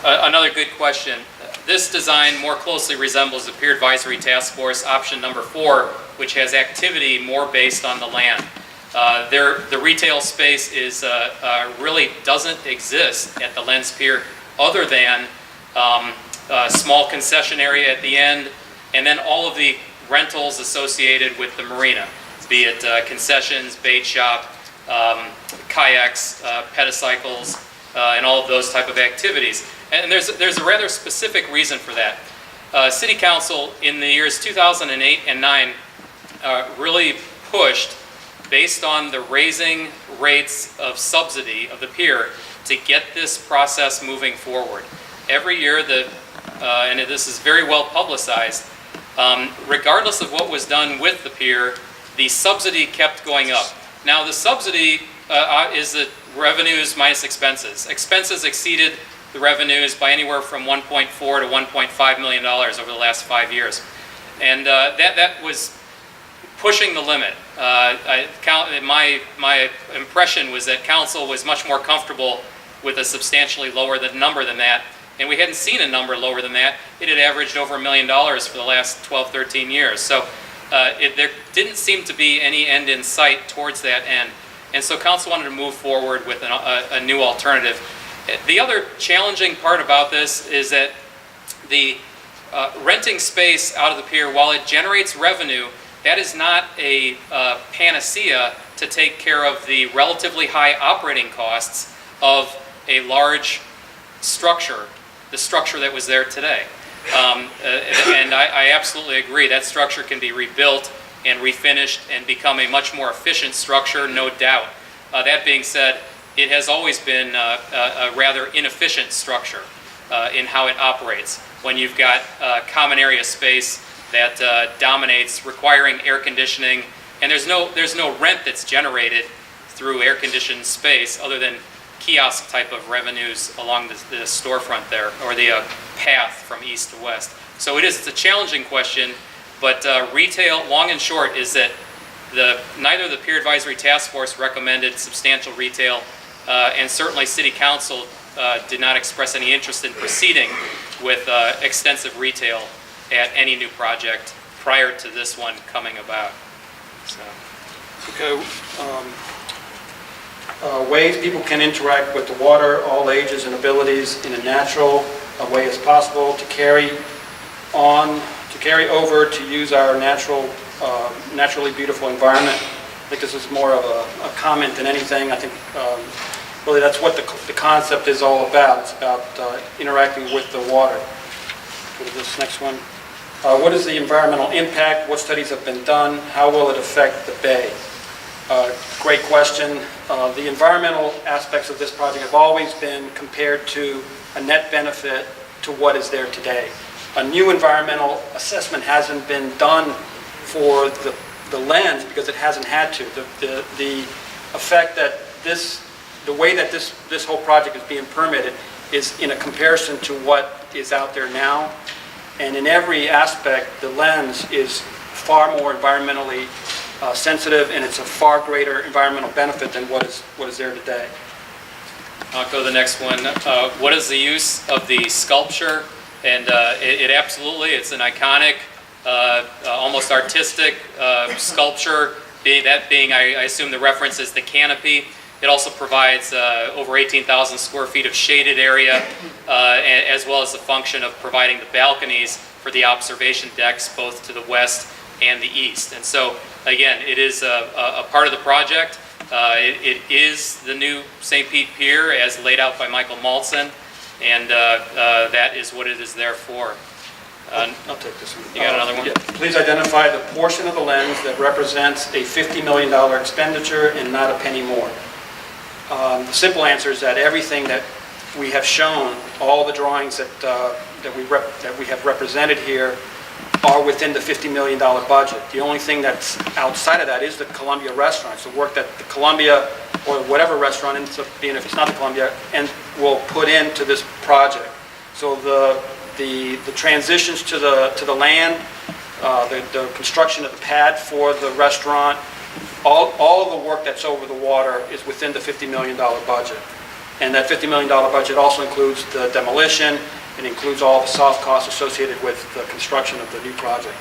Another good question. This design more closely resembles the Peer Advisory Task Force option number 4, which has activity more based on the land. The retail space is really doesn't exist at the Lens Pier other than a small concession area at the end, and then all of the rentals associated with the marina, be it concessions, bait shop, kayaks, petacycles, and all of those type of activities. And there's a rather specific reason for that. City Council in the years 2008 and 9 really pushed, based on the raising rates of subsidy of the pier, to get this process moving forward. Every year, and this is very well publicized, regardless of what was done with the pier, the subsidy kept going up. Now, the subsidy is the revenues minus expenses. Expenses exceeded the revenues by anywhere from $1.4 to $1.5 million over the last 5 years. And that was pushing the limit. My impression was that council was much more comfortable with a substantially lower number than that, and we hadn't seen a number lower than that. It had averaged over $1 million for the last 12, 13 years. So there didn't seem to be any end in sight towards that end. And so council wanted to move forward with a new alternative. The other challenging part about this is that the renting space out of the pier, while it generates revenue, that is not a panacea to take care of the relatively high operating costs of a large structure, the structure that was there today. And I absolutely agree, that structure can be rebuilt and refinished and become a much more efficient structure, no doubt. That being said, it has always been a rather inefficient structure in how it operates. When you've got common area space that dominates, requiring air conditioning, and there's no rent that's generated through air-conditioned space other than kiosk type of revenues along the storefront there, or the path from east to west. So it's a challenging question, but retail, long and short, is that neither the Peer Advisory Task Force recommended substantial retail, and certainly City Council did not express any interest in proceeding with extensive retail at any new project prior to this one coming about. So. Okay. Ways people can interact with the water, all ages and abilities, in a natural way as possible, to carry over, to use our naturally beautiful environment. I think this is more of a comment than anything. I think really that's what the concept is all about. It's about interacting with the water. Go to this next one. What is the environmental impact? What studies have been done? How will it affect the bay? Great question. The environmental aspects of this project have always been compared to a net benefit to what is there today. A new environmental assessment hasn't been done for the lens because it hasn't had to. The effect that the way that this whole project is being permitted is in a comparison to what is out there now. And in every aspect, the lens is far more environmentally sensitive, and it's a far greater environmental benefit than what is there today. I'll go to the next one. What is the use of the sculpture? And it absolutely, it's an iconic, almost artistic sculpture, being I assume the reference is the canopy. It also provides over 18,000 square feet of shaded area, as well as the function of providing the balconies for the observation decks both to the west and the east. And so, again, it is a part of the project. It is the new St. Pete Pier as laid out by Michael Maltzan, and that is what it is there for. I'll take this one. You got another one? Yeah. Please identify the portion of the lens that represents a $50 million expenditure and not a penny more. The simple answer is that everything that we have shown, all the drawings that we have represented here, are within the $50 million budget. The only thing that's outside of that is the Columbia restaurant. It's the work that the Columbia, or whatever restaurant ends up being, if it's not the Columbia, and will put into this project. So the transitions to the land the construction of the pad for the restaurant, all of the work that's over the water is within the $50 million budget. And that $50 million budget also includes the demolition, it includes all the soft costs associated with the construction of the new project.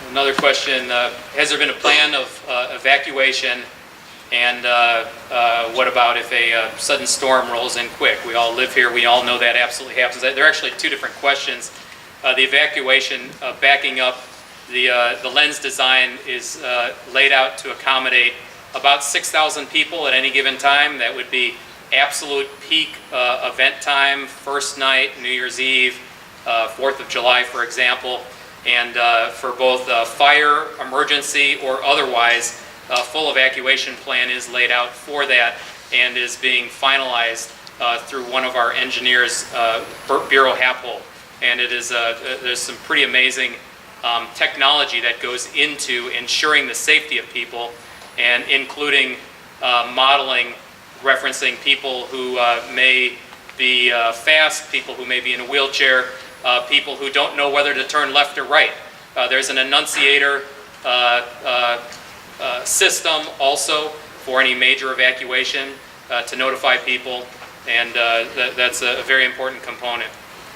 Another question, has there been a plan of evacuation, and what about if a sudden storm rolls in quick? We all live here, we all know that absolutely happens. There are actually two different questions. The evacuation, backing up, the lens design is laid out to accommodate about 6,000 people at any given time. That would be absolute peak event time, first night, New Year's Eve, 4th of July, for example. And for both fire, emergency, or otherwise, a full evacuation plan is laid out for that and is being finalized through one of our engineers, Bureau Happold. And it is there's some pretty amazing technology that goes into ensuring the safety of people, and including modeling, referencing people who may be fast, people who may be in a wheelchair, people who don't know whether to turn left or right. There's an annunciator system also for any major evacuation to notify people, and that's a very important component.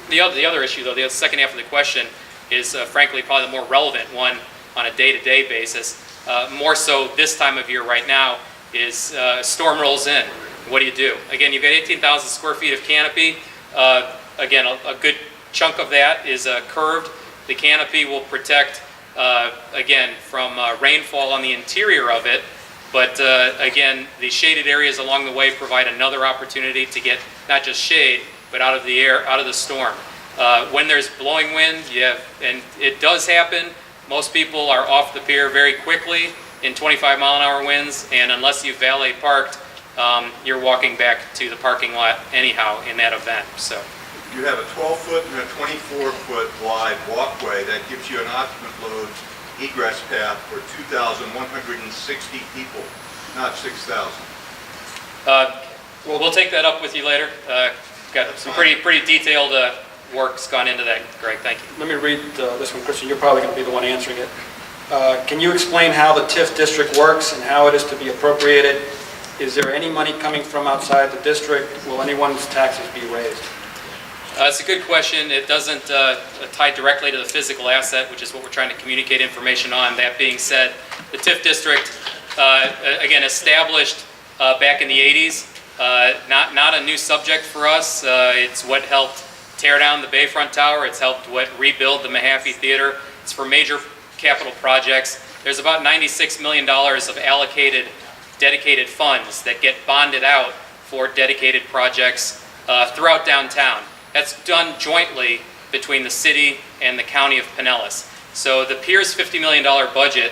The other issue, though, the second half of the question is frankly probably the more relevant one on a day-to-day basis. More so this time of year right now is storm rolls in. What do you do? Again, you've got 18,000 square feet of canopy. Again, a good chunk of that is curved. The canopy will protect, again, from rainfall on the interior of it, but again, the shaded areas along the way provide another opportunity to get not just shade, but out of the air, out of the storm. When there's blowing wind, and it does happen, most people are off the pier very quickly in 25-mile-an-hour winds, and unless you valet parked, you're walking back to the parking lot anyhow in that event. So You have a 12-foot and a 24-foot wide walkway that gives you an occupant load egress path for 2,160 people, not 6,000. we'll take that up with you later. Got some pretty detailed work's gone into that, Greg. Thank you. Let me read this one, Christian. You're probably going to be the one answering it. Can you explain how the TIF district works and how it is to be appropriated? Is there any money coming from outside the district? Will anyone's taxes be raised? It's a good question. It doesn't tie directly to the physical asset, which is what we're trying to communicate information on. That being said, the TIF district, again, established back in the 80s, not a new subject for us. It's what helped tear down the Bayfront Tower. It's helped rebuild the Mahaffey Theater. It's for major capital projects. There's about $96 million of allocated, dedicated funds that get bonded out for dedicated projects throughout downtown. That's done jointly between the city and the county of Pinellas. So the Pier's $50 million budget,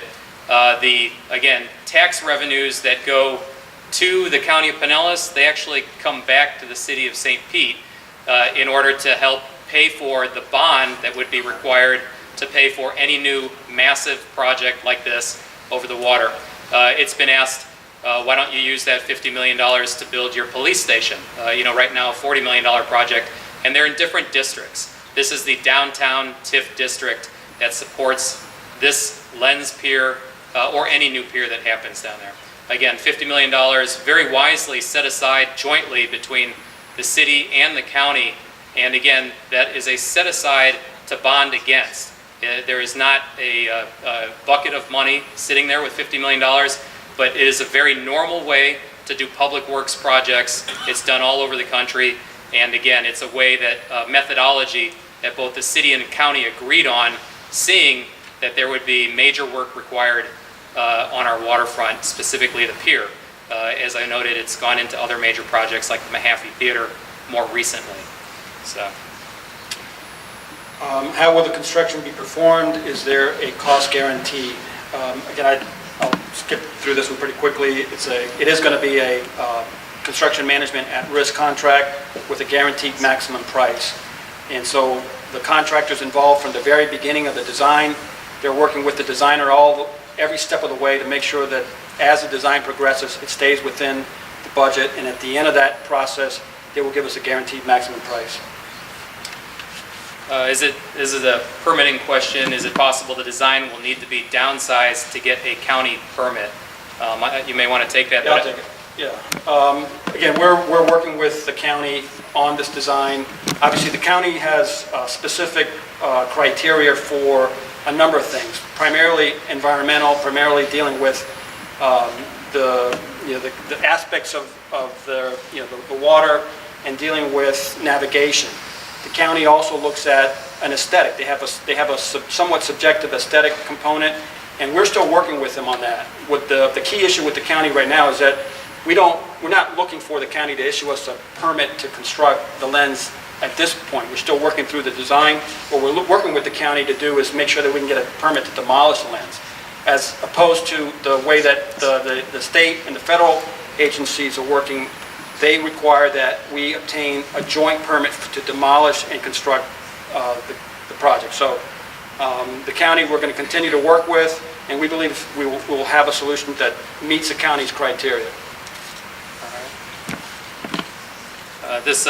again, tax revenues that go to the county of Pinellas, they actually come back to the city of St. Pete in order to help pay for the bond that would be required to pay for any new massive project like this over the water. It's been asked, why don't you use that $50 million to build your police station? Right now, a $40 million project, and they're in different districts. This is the downtown TIF district that supports this Lens Pier or any new pier that happens down there. Again, $50 million very wisely set aside jointly between the city and the county, and again, that is a set aside to bond against. There is not a bucket of money sitting there with $50 million, but it is a very normal way to do public works projects. It's done all over the country, and again, it's a way that methodology that both the city and the county agreed on, seeing that there would be major work required on our waterfront, specifically the pier. As I noted, it's gone into other major projects like the Mahaffey Theater more recently. So, how will the construction be performed? Is there a cost guarantee? Again, I'll skip through this one pretty quickly. It is going to be a construction management at-risk contract with a guaranteed maximum price. And so the contractors involved from the very beginning of the design, they're working with the designer every step of the way to make sure that as the design progresses, it stays within the budget, and at the end of that process, they will give us a guaranteed maximum price. Is it a permitting question? Is it possible the design will need to be downsized to get a county permit? You may want to take that. Yeah, I'll take it. Yeah. Again, we're working with the county on this design. Obviously, the county has specific criteria for a number of things, primarily environmental, primarily dealing with the aspects of the water and dealing with navigation. The county also looks at an aesthetic. They have a somewhat subjective aesthetic component, and we're still working with them on that. What the key issue with the county right now is that we're not looking for the county to issue us a permit to construct the lens at this point. We're still working through the design. What we're working with the county to do is make sure that we can get a permit to demolish the lens, as opposed to the way that the state and the federal agencies are working. They require that we obtain a joint permit to demolish and construct the project. So the county we're going to continue to work with, and we believe we will have a solution that meets the county's criteria. This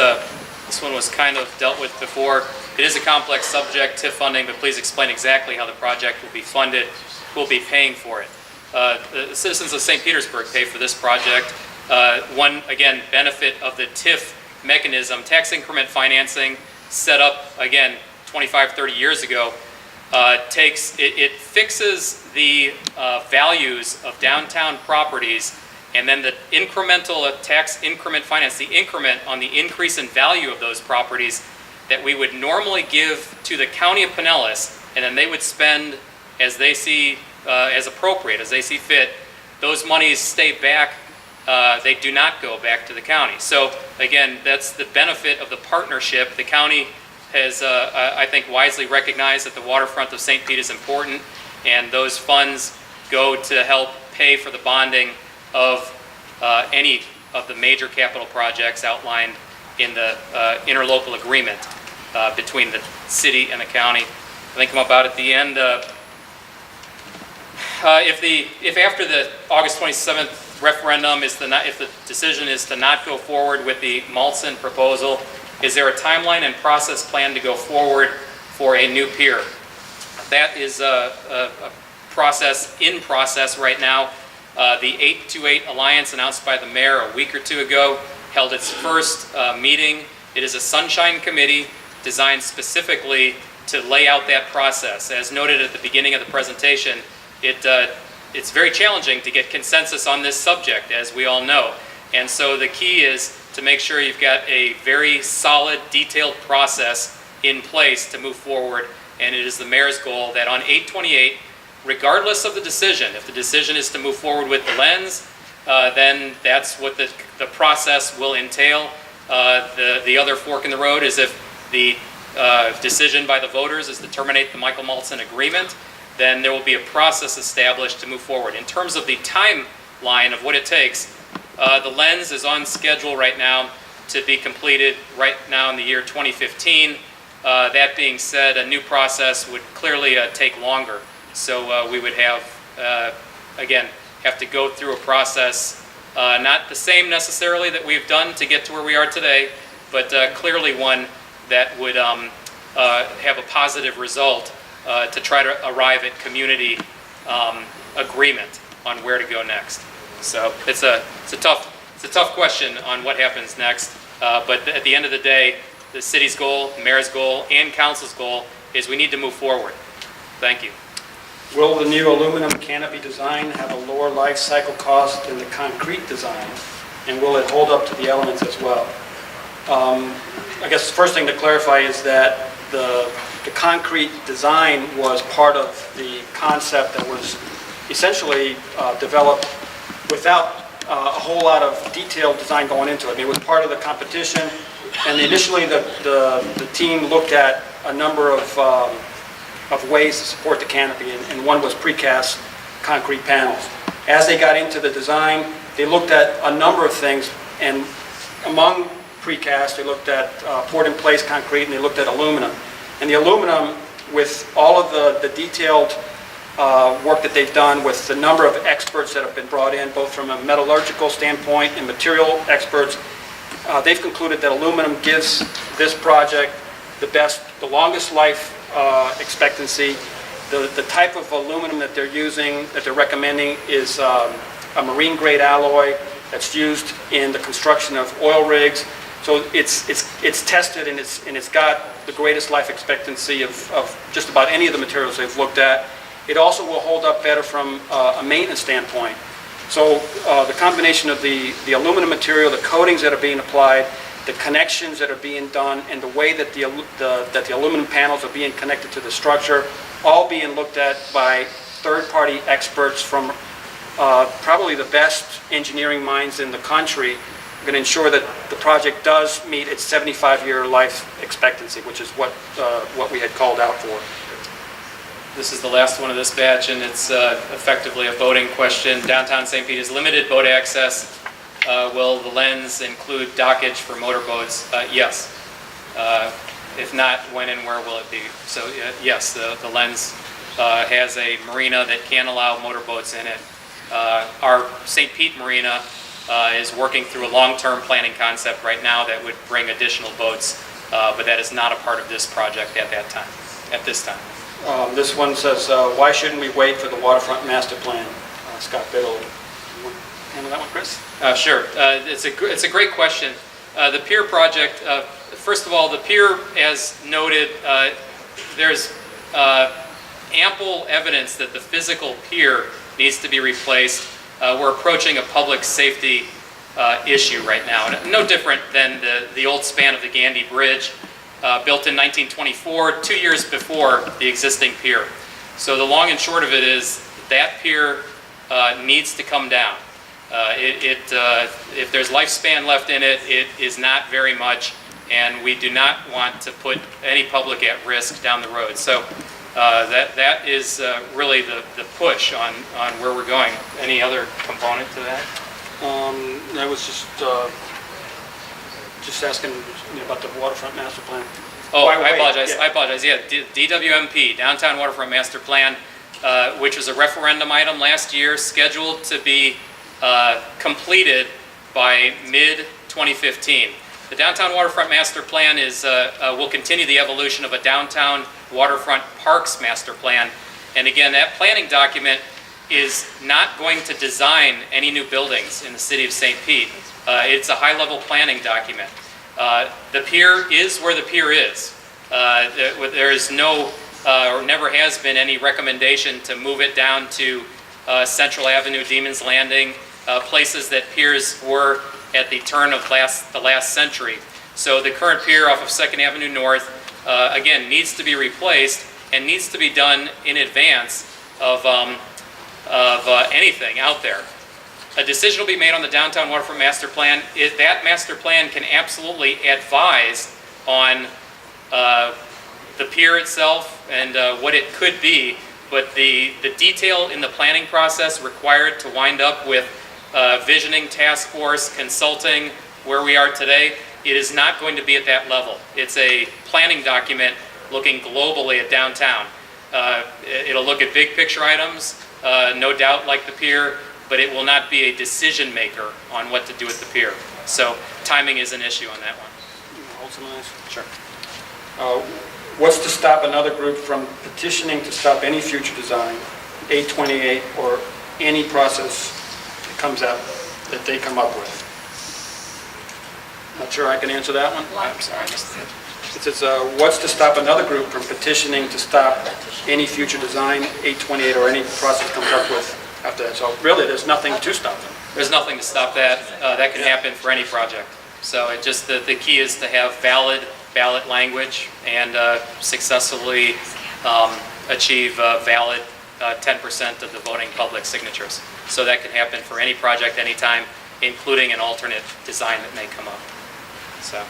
one was kind of dealt with before. It is a complex subject, TIF funding, but please explain exactly how the project will be funded, who will be paying for it. The citizens of St. Petersburg pay for this project. One, again, benefit of the TIF mechanism, tax increment financing, set up, again, 25, 30 years ago, it fixes the values of downtown properties, and then the incremental tax increment finance, the increment on the increase in value of those properties that we would normally give to the County of Pinellas, and then they would spend as they see, as appropriate, as they see fit. Those monies stay back. They do not go back to the county. So again, that's the benefit of the partnership. The county has, I think, wisely recognized that the waterfront of St. Pete is important, and those funds go to help pay for the bonding of any of the major capital projects outlined in the interlocal agreement between the city and the county. I think I'm about at the end. If after the August 27th referendum if the decision is to not go forward with the Maltzan proposal, is there a timeline and process plan to go forward for a new pier? That is a process in process right now. The 828 Alliance, announced by the mayor a week or two ago, held its first meeting. It is a sunshine committee designed specifically to lay out that process. As noted at the beginning of the presentation, it's very challenging to get consensus on this subject, as we all know. And so the key is to make sure you've got a very solid, detailed process in place to move forward. And it is the mayor's goal that on 828, regardless of the decision, if the decision is to move forward with the lens, then that's what the process will entail. The other fork in the road is if the decision by the voters is to terminate the Michael Maltzan agreement, then there will be a process established to move forward. In terms of the timeline of what it takes, the lens is on schedule right now to be completed right now in the year 2015. That being said, a new process would clearly take longer. So we would again, have to go through a process, not the same necessarily that we've done to get to where we are today, but clearly one that would have a positive result to try to arrive at community agreement on where to go next. So it's a tough question on what happens next. But at the end of the day, the city's goal, mayor's goal, and council's goal is we need to move forward. Thank you. Will the new aluminum canopy design have a lower life cycle cost than the concrete design? And will it hold up to the elements as well? I guess the first thing to clarify is that the concrete design was part of the concept that was essentially developed without a whole lot of detailed design going into it. I mean, it was part of the competition, and initially the team looked at a number of ways to support the canopy, and one was precast concrete panels. As they got into the design, they looked at a number of things, and among precast, they looked at poured-in-place concrete, and they looked at aluminum. And the aluminum, with all of the detailed work that they've done, with the number of experts that have been brought in, both from a metallurgical standpoint and material experts, they've concluded that aluminum gives this project the longest life expectancy. The type of aluminum that they're using, that they're recommending, is a marine grade alloy that's used in the construction of oil rigs. So it's tested, and it's got the greatest life expectancy of just about any of the materials they've looked at. It also will hold up better from a maintenance standpoint. So the combination of the aluminum material, the coatings that are being applied, the connections that are being done, and the way that the aluminum panels are being connected to the structure, all being looked at by third-party experts from probably the best engineering minds in the country, going to ensure that the project does meet its 75-year life expectancy, which is what we had called out for. This is the last one of this batch, and it's effectively a voting question. Downtown St. Pete is limited boat access. Will the lens include dockage for motorboats? Yes. If not, when and where will it be? So yes, the lens has a marina that can allow motorboats in it. Our St. Pete Marina is working through a long-term planning concept right now that would bring additional boats, but that is not a part of this project at this time. This one says, why shouldn't we wait for the waterfront master plan? Scott Biddle, you want to handle that one, Chris? Sure. It's a great question. The pier project, first of all, the pier, as noted, there's ample evidence that the physical pier needs to be replaced. We're approaching a public safety issue right now. No different than the old span of the Gandy Bridge, built in 1924, 2 years before the existing pier. So the long and short of it is that pier needs to come down. If there's lifespan left in it, it is not very much, and we do not want to put any public at risk down the road. So that is really the push on where we're going. Any other component to that? I was just asking about the waterfront master plan. Oh, Why I wait? apologize. Yeah. I apologize. Yeah, DWMP, Downtown Waterfront Master Plan, which was a referendum item last year, scheduled to be completed by mid-2015. The Downtown Waterfront Master Plan will continue the evolution of a downtown waterfront parks master plan. And again, that planning document is not going to design any new buildings in the city of St. Pete. It's a high-level planning document. The pier is where the pier is. There is no, or never has been any recommendation to move it down to Central Avenue, Demon's Landing, places that piers were at the turn of the last century. So the current pier off of 2nd Avenue North, again, needs to be replaced and needs to be done in advance of anything out there. A decision will be made on the Downtown Waterfront Master Plan. That master plan can absolutely advise on the pier itself and what it could be, but the detail in the planning process required to wind up with visioning task force, consulting, where we are today, it is not going to be at that level. It's a planning document looking globally at downtown. It'll look at big picture items, no doubt like the pier, but it will not be a decision maker on what to do with the pier. So timing is an issue on that one. Hold some of this. Sure. What's to stop another group from petitioning to stop any future design, 828, or any process that comes out that they come up with? Not sure I can answer that one. I'm sorry, I missed that. It says, what's to stop another group from petitioning to stop any future design, 828, or any process comes up with after that? So really, there's nothing to stop them. There's nothing to stop that. That can happen for any project. So it just the key is to have valid ballot language and successfully achieve valid 10% of the voting public signatures. So that can happen for any project, anytime, including an alternate design that may come up. So,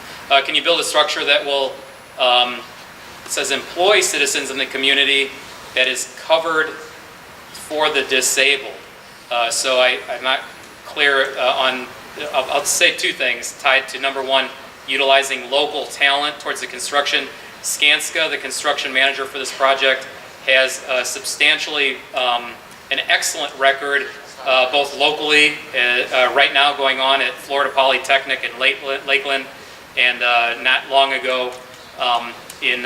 can you build a structure that will, it says employ citizens in the community that is covered for the disabled. So I'm not clear on, I'll say two things tied to number one, utilizing local talent towards the construction. Skanska, the construction manager for this project, has substantially an excellent record, both locally, right now going on at Florida Polytechnic in Lakeland, and not long ago in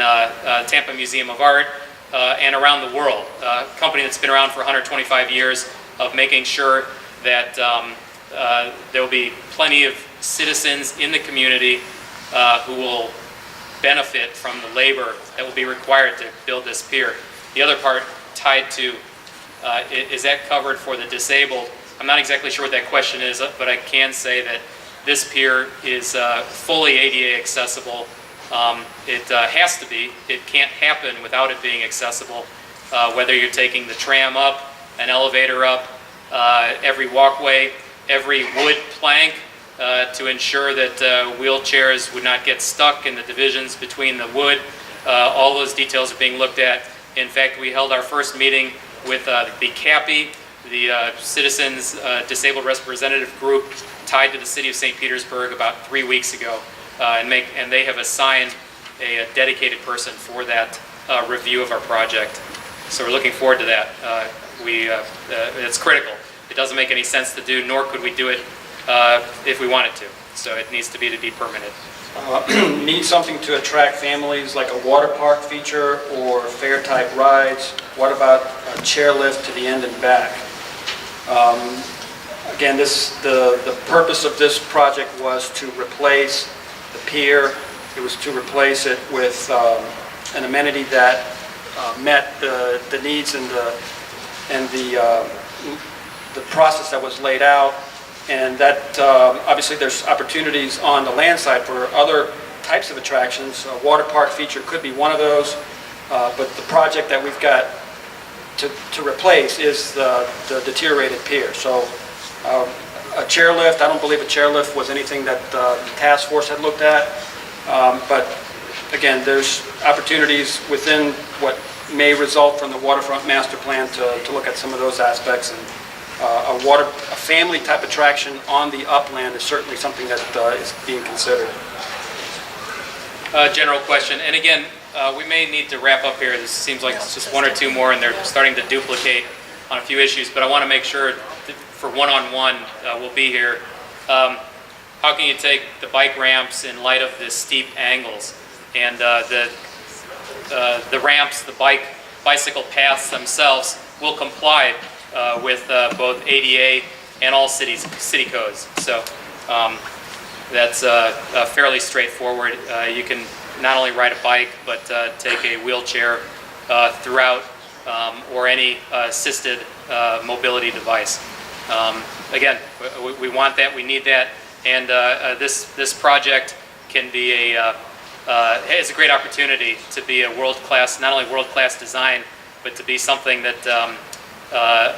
Tampa Museum of Art and around the world. A company that's been around for 125 years of making sure that there will be plenty of citizens in the community who will benefit from the labor that will be required to build this pier. The other part tied to, is that covered for the disabled? I'm not exactly sure what that question is, but I can say that this pier is fully ADA accessible. It has to be. It can't happen without it being accessible, whether you're taking the tram up, an elevator up, every walkway, every wood plank to ensure that wheelchairs would not get stuck in the divisions between the wood. All those details are being looked at. In fact, we held our first meeting with the CAPI, the Citizens Disabled Representative Group tied to the City of St. Petersburg about 3 weeks ago, and they have assigned a dedicated person for that review of our project. So we're looking forward to that. It's critical. It doesn't make any sense to do, nor could we do it if we wanted to. So it needs to be permanent. Need something to attract families, like a water park feature or fair-type rides? What about a chairlift to the end and back? Again, the purpose of this project was to replace the pier. It was to replace it with an amenity that met the needs and the process that was laid out. And that, obviously, there's opportunities on the land side for other types of attractions. A water park feature could be one of those, but the project that we've got to replace is the deteriorated pier. So a chairlift, I don't believe a chairlift was anything that the task force had looked at, but again, there's opportunities within what may result from the waterfront master plan to look at some of those aspects. And a family type attraction on the upland is certainly something that is being considered. General question, and again, we may need to wrap up here. This seems like it's just one or two more, and they're starting to duplicate on a few issues, but I want to make sure that for one-on-one we'll be here. How can you take the bike ramps in light of the steep angles and the ramps, the bicycle paths themselves will comply with both ADA and all city codes. So that's fairly straightforward. You can not only ride a bike, but take a wheelchair throughout or any assisted mobility device. Again, we want that, we need that, and this project can be is a great opportunity to be a world-class, not only world-class design, but to be something that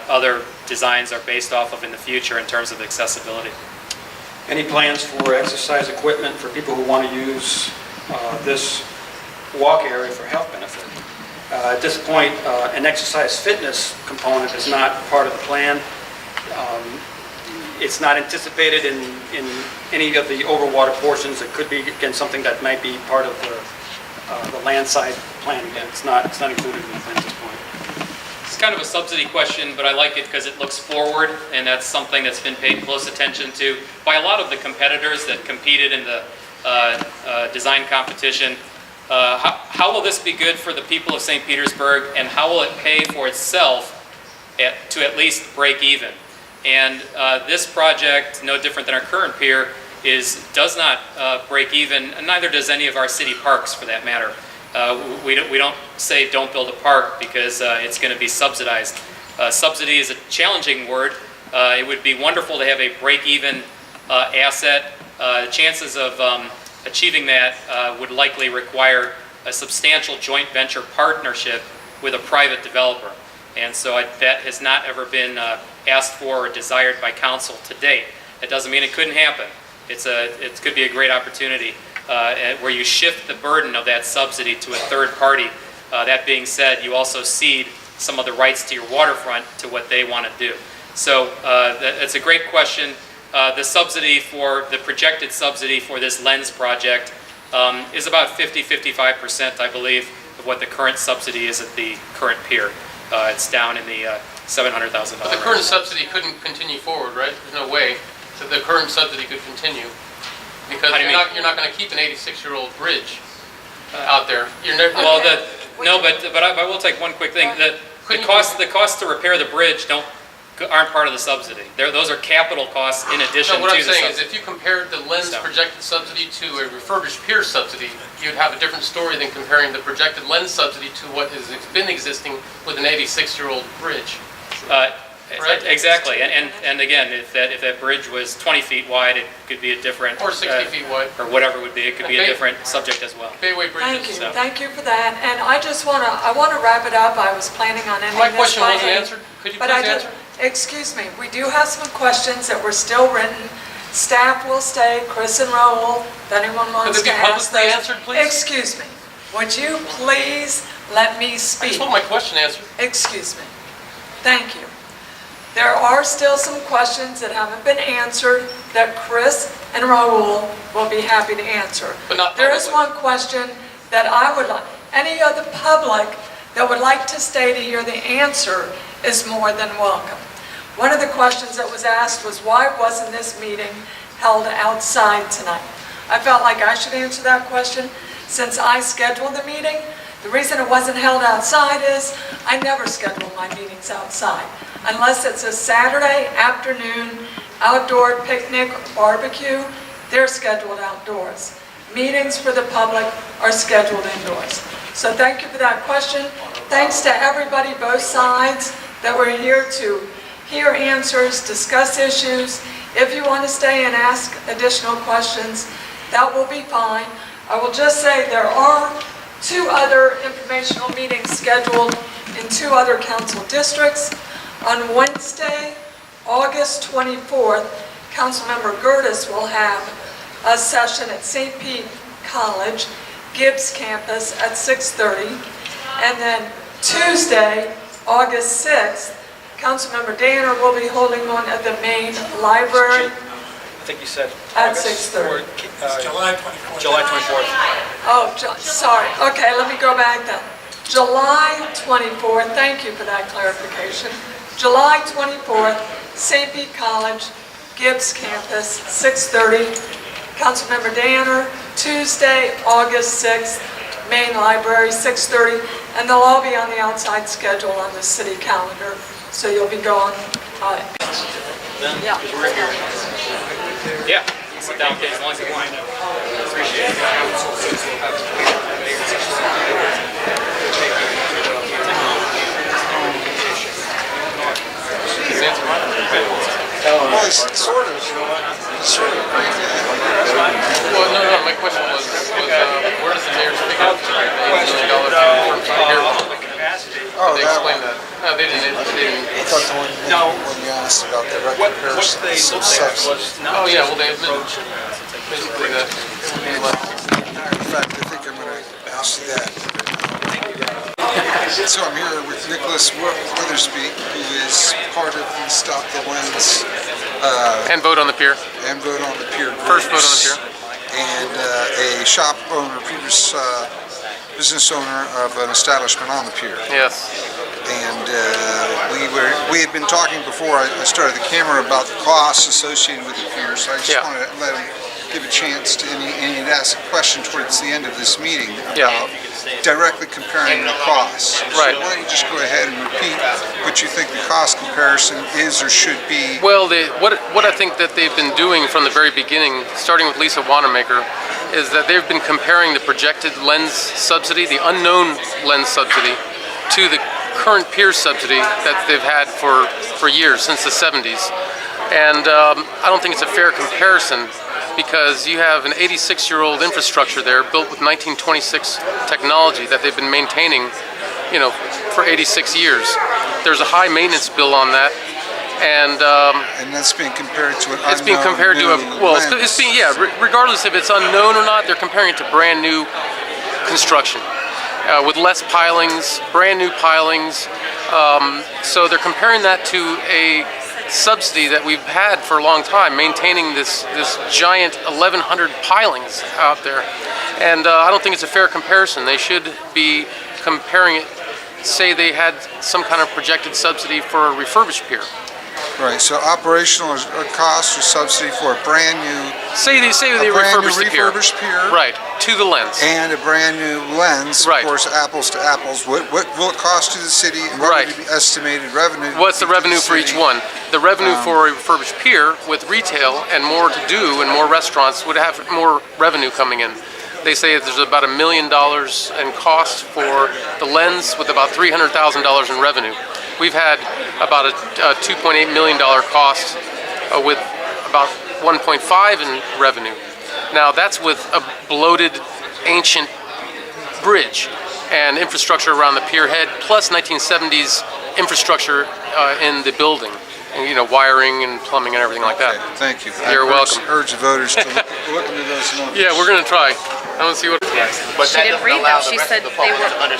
other designs are based off of in the future in terms of accessibility. Any plans for exercise equipment for people who want to use this walk area for health benefit? At this point, an exercise fitness component is not part of the plan. It's not anticipated in any of the overwater portions. It could be, again, something that might be part of the land side plan. Again, it's not included in the plan at this point. It's kind of a subsidy question, but I like it because it looks forward, and that's something that's been paid close attention to by a lot of the competitors that competed in the design competition. How will this be good for the people of St. Petersburg, and how will it pay for itself to at least break even? And this project, no different than our current pier, does not break even, and neither does any of our city parks for that matter. We don't say don't build a park because it's going to be subsidized. Subsidy is a challenging word. It would be wonderful to have a break-even asset. The chances of achieving that would likely require a substantial joint venture partnership with a private developer. And so that has not ever been asked for or desired by council to date. It doesn't mean it couldn't happen. It could be a great opportunity where you shift the burden of that subsidy to a third party. That being said, you also cede some of the rights to your waterfront to what they want to do. So it's a great question. The projected subsidy for this lens project is about 50-55%, I believe, of what the current subsidy is at the current pier. It's down in the $700,000. But the current subsidy couldn't continue forward, right? There's no way that the current subsidy could continue because you're not going to keep an 86-year-old bridge. out there. You're never, Well, I will take one quick thing. The cost to repair the bridge aren't part of the subsidy. Those are capital costs in addition no, to what the I'm saying is subsidy. if you compared the lens So- projected subsidy to a refurbished pier subsidy, you'd have a different story than comparing the projected lens subsidy to what has been existing with an 86-year-old bridge. Correct? Exactly, and again, if that bridge was 20 feet wide, it could be a different... Or 60 feet wide. Or whatever it would be, it could be a Okay. different subject as well. Bayway bridges. Thank you for that. And I just want to wrap it up. I was planning on ending My this question by wasn't 8, answered. Could you but I please did- answer? Excuse me, we do have some questions that were still written. Staff will stay, Chris and Raul, if anyone wants Could they to be ask publicly those. answered, please? Excuse me, would you please let me I speak? just want my question answered. Excuse me. Thank you. There are still some questions that haven't been answered that Chris and Raul will be happy to answer. But not There is publicly. one question that I would like, any of the public that would like to stay to hear the answer is more than welcome. One of the questions that was asked was, why wasn't this meeting held outside tonight? I felt like I should answer that question since I scheduled the meeting. The reason it wasn't held outside is I never schedule my meetings outside. Unless it's a Saturday afternoon outdoor picnic or barbecue, they're scheduled outdoors. Meetings for the public are scheduled indoors. So thank you for that question. Thanks to everybody, both sides, that were here to hear answers, discuss issues. If you want to stay and ask additional questions, that will be fine. I will just say there are 2 other informational meetings scheduled in 2 other council districts. On Wednesday, August 24th, Councilmember Gertis will have a session at St. Pete College, Gibbs campus at 6:30. And then Tuesday, August 6th, Councilmember Danner will be holding one at the main library I think you said at August 6:30. or, July 24th. Oh, sorry. Okay, let me go back then. July 24th, thank you for that clarification. July 24th, St. Pete College, Gibbs campus, 6:30. Councilmember Danner, Tuesday, August 6th, main library, 6:30. And they'll all be on the outside schedule on the city calendar, so you'll be going. Yeah. Yeah, sit down, okay, as long as you want. Appreciate it. Well, it's sort of, Well, no, my question was where does the mayor's figure out the $8 million for here? oh, They that explained one. that. No, they didn't. I thought the one when you asked about the direct comparison of subsidies. Oh, yeah, well, they admitted basically that. In fact, I think I'm going to ask you that. So I'm here with Nicholas Witherspoon, who is part of the Stop the Lens And vote on the pier. and Vote on the Pier First vote on the groups, pier. and a shop owner, previous business owner of an establishment on the pier. Yes. And we had been talking before I started the camera about the costs associated with the pier, so I just Yeah. wanted to let him give a chance to, and he'd ask a question towards the end of this meeting Yeah. about directly comparing the costs. Right. So why don't you just go ahead and repeat what you think the cost comparison is or should be? Well, what I think that they've been doing from the very beginning, starting with Lisa Wanamaker, is that they've been comparing the projected lens subsidy, the unknown lens subsidy, to the current pier subsidy that they've had for years, since the 70s. And I don't think it's a fair comparison because you have an 86-year-old infrastructure there built with 1926 technology that they've been maintaining, for 86 years. There's a high maintenance bill on that. And And that's being compared to an unknown it's being compared to lens. regardless if it's unknown or not, they're comparing it to brand new construction with less pilings, brand new pilings. So they're comparing that to a subsidy that we've had for a long time, maintaining this giant 1,100 pilings out there. And I don't think it's a fair comparison. They should be comparing it, say they had some kind of projected subsidy for a refurbished pier. Right, so operational cost or subsidy for a brand new Say they brand new refurbished the pier. refurbished pier. Right, To the lens. and a brand-new lens, Right. of course, apples to apples. What will it cost to the city, and what Right. would be estimated revenue? What's the to revenue for each city? one? The revenue for a refurbished pier with retail and more to do and more restaurants would have more revenue coming in. They say there's about $1 million in cost for the lens with about $300,000 in revenue. We've had about a $2.8 million cost with about 1.5 in revenue. Now that's with a bloated ancient bridge and infrastructure around the pier head, plus 1970s infrastructure in the building, and, you know, wiring and plumbing and everything like that. Okay, thank you. You're I welcome. urge the voters to look into those numbers. Yeah, we're gonna try. I want to see what. But She didn't read them. She said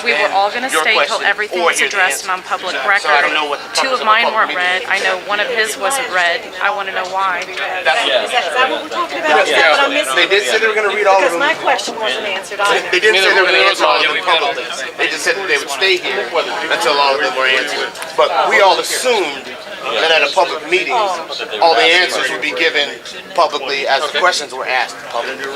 we were all going to stay till everything was addressed and on public record. I don't know what the Two purpose of of a mine public weren't read. I know one of his wasn't read. I want to know why. Is that what we're talking about? Is that what I'm missing? They did say they were going to read all of Because them. my question wasn't answered either. They didn't say they were going to Neither answer all of one them of us. publicly. They just said that they would stay here until all of them were answered. But we all assumed that at a public meeting, all the answers would be given publicly as the questions were asked publicly.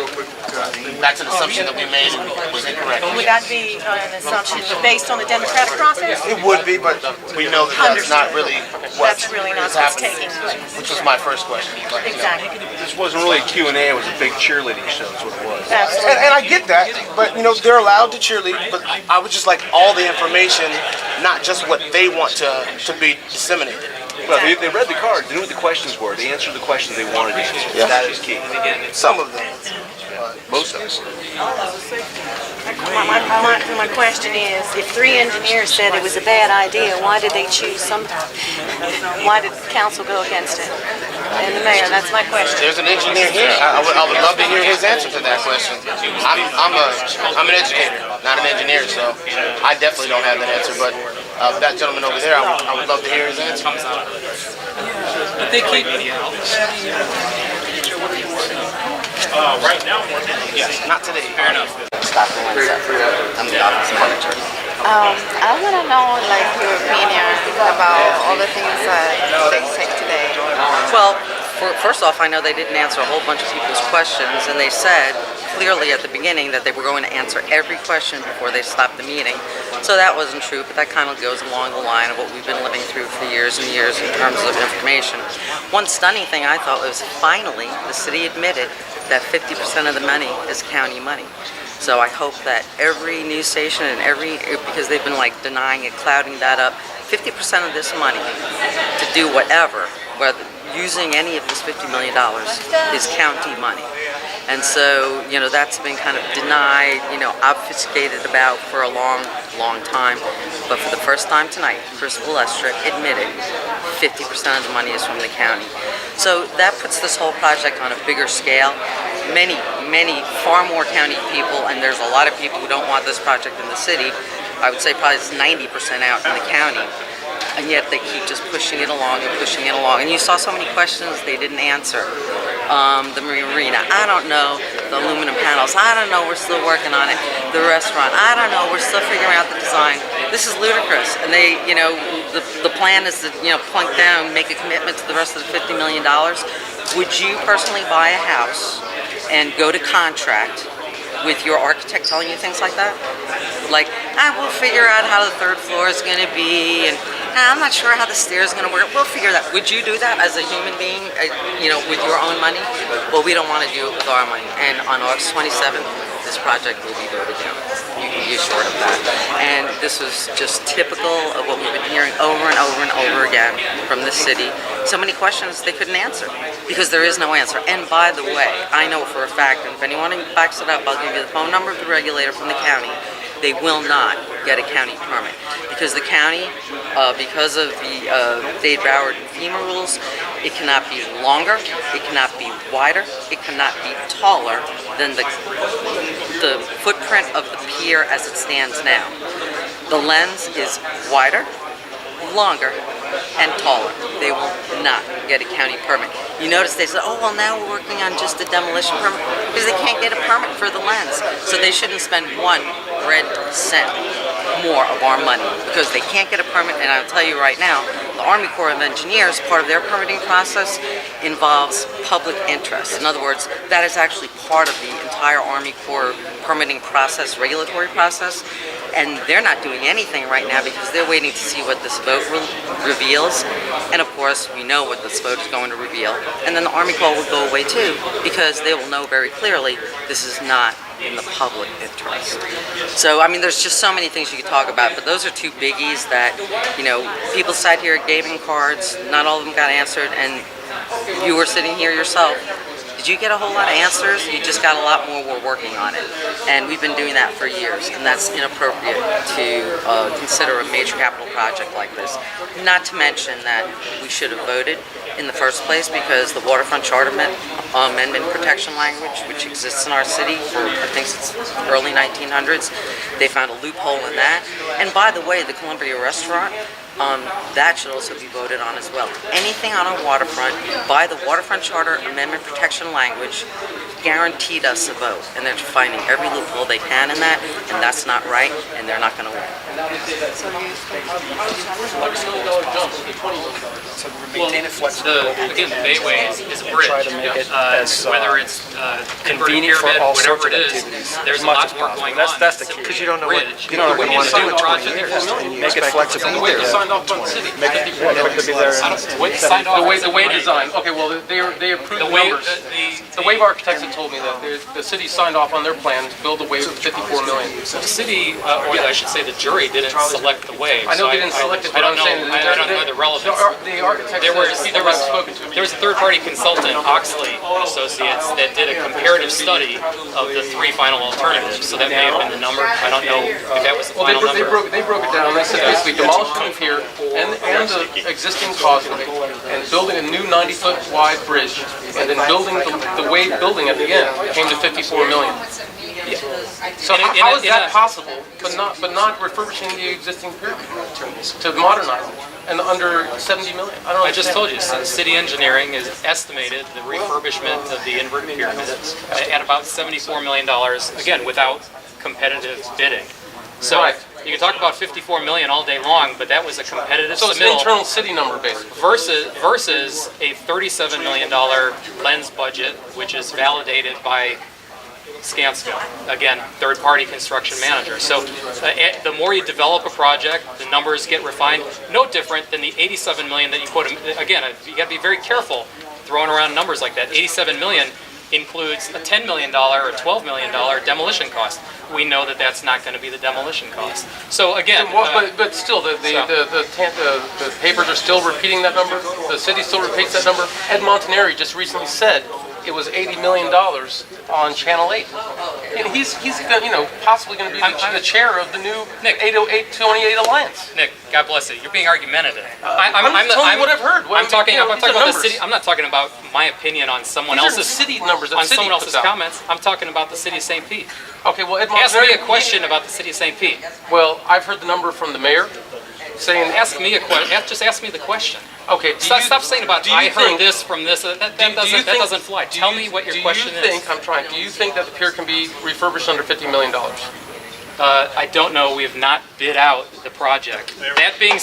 That's an assumption that we made was incorrect. Would that be an assumption based on the democratic process? It would be, but we know that that's not really what That's really not is what's happening, taking place. which was my first question. Exactly. This wasn't really a Q&A, it was a big cheerleading show, that's what it was. Absolutely. And I get that, but you know, they're allowed to cheerlead, but I would just like all the information, not just what they want to be disseminated. Well, they read the cards, they knew what the questions were, they answered the questions they wanted to answer. Yeah. That is key. Some of them. Most of us. My question is, if 3 engineers said it was a bad idea, why did they choose why did council go against it? And the mayor, that's my question. There's an engineer here. I would love to hear his answer to that question. I'm an educator, not an engineer, so I definitely don't have that answer. But that gentleman over there, I would love to hear his answer. But they keep. Right now, Yes, not today. fair enough. I'm the office manager. I want to know, like, your opinion about all the things that they said today. Well, first off, I know they didn't answer a whole bunch of people's questions, and they said clearly at the beginning that they were going to answer every question before they stopped the meeting. So that wasn't true, but that kind of goes along the line of what we've been living through for years and years in terms of information. One stunning thing I thought was finally the city admitted that 50% of the money is county money. So I hope that every news station and because they've been like denying it, clouding that up, 50% of this money to do whatever, whether using any of this $50 million is county money. And so, you know, that's been kind of denied, you know, obfuscated about for a long, long time. But for the first time tonight, Chris Balestra admitted 50% of the money is from the county. So that puts this whole project on a bigger scale. Many, far more county people, and there's a lot of people who don't want this project in the city. I would say probably it's 90% out in the county. And yet they keep just pushing it along and pushing it along. And you saw so many questions they didn't answer. The marina, I don't know. The aluminum panels, I don't know. We're still working on it. The restaurant, I don't know. We're still figuring out the design. This is ludicrous. And they, you know, the plan is to, you know, plunk down, make a commitment to the rest of the $50 million. Would you personally buy a house and go to contract with your architect telling you things like that? Like, we'll figure out how the 3rd floor is going to be, and I'm not sure how the stairs are going to work. We'll figure that. Would you do that as a human being, you know, with your own money? Well, we don't want to do it with our money. And on August 27th, this project will be voted down. You can be assured of that. And this is just typical of what we've been hearing over and over and over again from the city. So many questions they couldn't answer because there is no answer. And by the way, I know for a fact, and if anyone backs it up, I'll give you the phone number of the regulator from the county. They will not get a county permit because the county, because of the Dade Broward and FEMA rules, it cannot be longer, it cannot be wider, it cannot be taller than the footprint of the pier as it stands now. The lens is wider, longer, and taller. They will not get a county permit. You notice they said, oh, well, now we're working on just a demolition permit because they can't get a permit for the lens. So they shouldn't spend 1 red cent more of our money because they can't get a permit. And I'll tell you right now, The Army Corps of Engineers, part of their permitting process involves public interest. In other words, that is actually part of the entire Army Corps permitting process, regulatory process, and they're not doing anything right now because they're waiting to see what this vote reveals. And of course, we know what this vote is going to reveal. And then the Army Corps will go away too, because they will know very clearly this is not in the public interest. So, I mean, there's just so many things you could talk about, but those are two biggies that, you know, people sat here gaming cards, not all of them got answered, and you were sitting here yourself. Did you get a whole lot of answers? You just got a lot more. We're working on it. And we've been doing that for years, and that's inappropriate to consider a major capital project like this. Not to mention that we should have voted in the first place because the waterfront charter amendment protection language, which exists in our city for, I think, since early 1900s, they found a loophole in that. And by the way, the Columbia restaurant, that should also be voted on as well. Anything on our waterfront by the waterfront charter amendment protection language guaranteed us a vote, and they're finding every loophole they can in that, and that's not right, and they're not going to win. So maintain it flexible. Again, the Bayway is a bridge. Try to make it as Whether it's convenient for pyramid, all whatever sorts of it is, activities, there's as a much lot as more possible. going That's- on. that's the than key. simply 'Cause you don't know what- bridge. you don't know The what way you wanna signed do the in 20 project years, is- and you make it flexible. The way they're signed off by the city. Make it be there in Wait, signed off The way designed. Okay, well, they approved The the way, numbers. The wave architects had told me that the city signed off on their plan to build the wave for 54 million. So the city, or I should say the jury, didn't select the wave. I know So they didn't select it, I but don't I'm know. saying I don't know the relevance. The architects There was said the people I've spoken to. there was a third-party consultant, Oxley Associates, that did a comparative study of the three final alternatives. So that may have been the number. I don't know if that was the Well, final number. they broke it down. They said basically demolish the pier and the existing causeway and building a new 90-foot wide bridge and then building the wave building at the end came to 54 million. So how is that possible, but not refurbishing the existing pier to modernize it and under 70 million? I don't know. I just told you, city engineering has estimated the refurbishment of the inverted pyramid at about $74 million, again, without competitive bidding. So Right. you can talk about 54 million all day long, but that was a competitive So it's an submittal internal city number, basically. versus a $37 million lens budget, which is validated by Skanska, again, third-party construction manager. So the more you develop a project, the numbers get refined. No different than the 87 million that you quote. Again, you got to be very careful throwing around numbers like that. 87 million includes a $10 million or $12 million demolition cost. We know that that's not going to be the demolition cost. So again, But still, the papers are still repeating that number. The city still repeats that number. Ed Montanari just recently said it was $80 million on Channel 8. And he's possibly going to be the chair of the new 808-228 Alliance. Nick, God bless you. You're being argumentative. I'm telling you what I've heard. I'm talking about the numbers. city. I'm not talking about my opinion on someone These are else's city numbers that on the city someone else's puts out. comments. I'm talking about the city of St. Pete. Okay, well, Ed Ask me a Montanari, question about the city of St. Pete. well, I've heard the number from the mayor saying, Ask me a question. Just ask me the question. okay, Stop saying about do you I heard think- this from this. That do you doesn't think- fly. Tell me what your question Do you is. think that the pier can be refurbished under $50 million? I don't know. We have not bid out the project. That being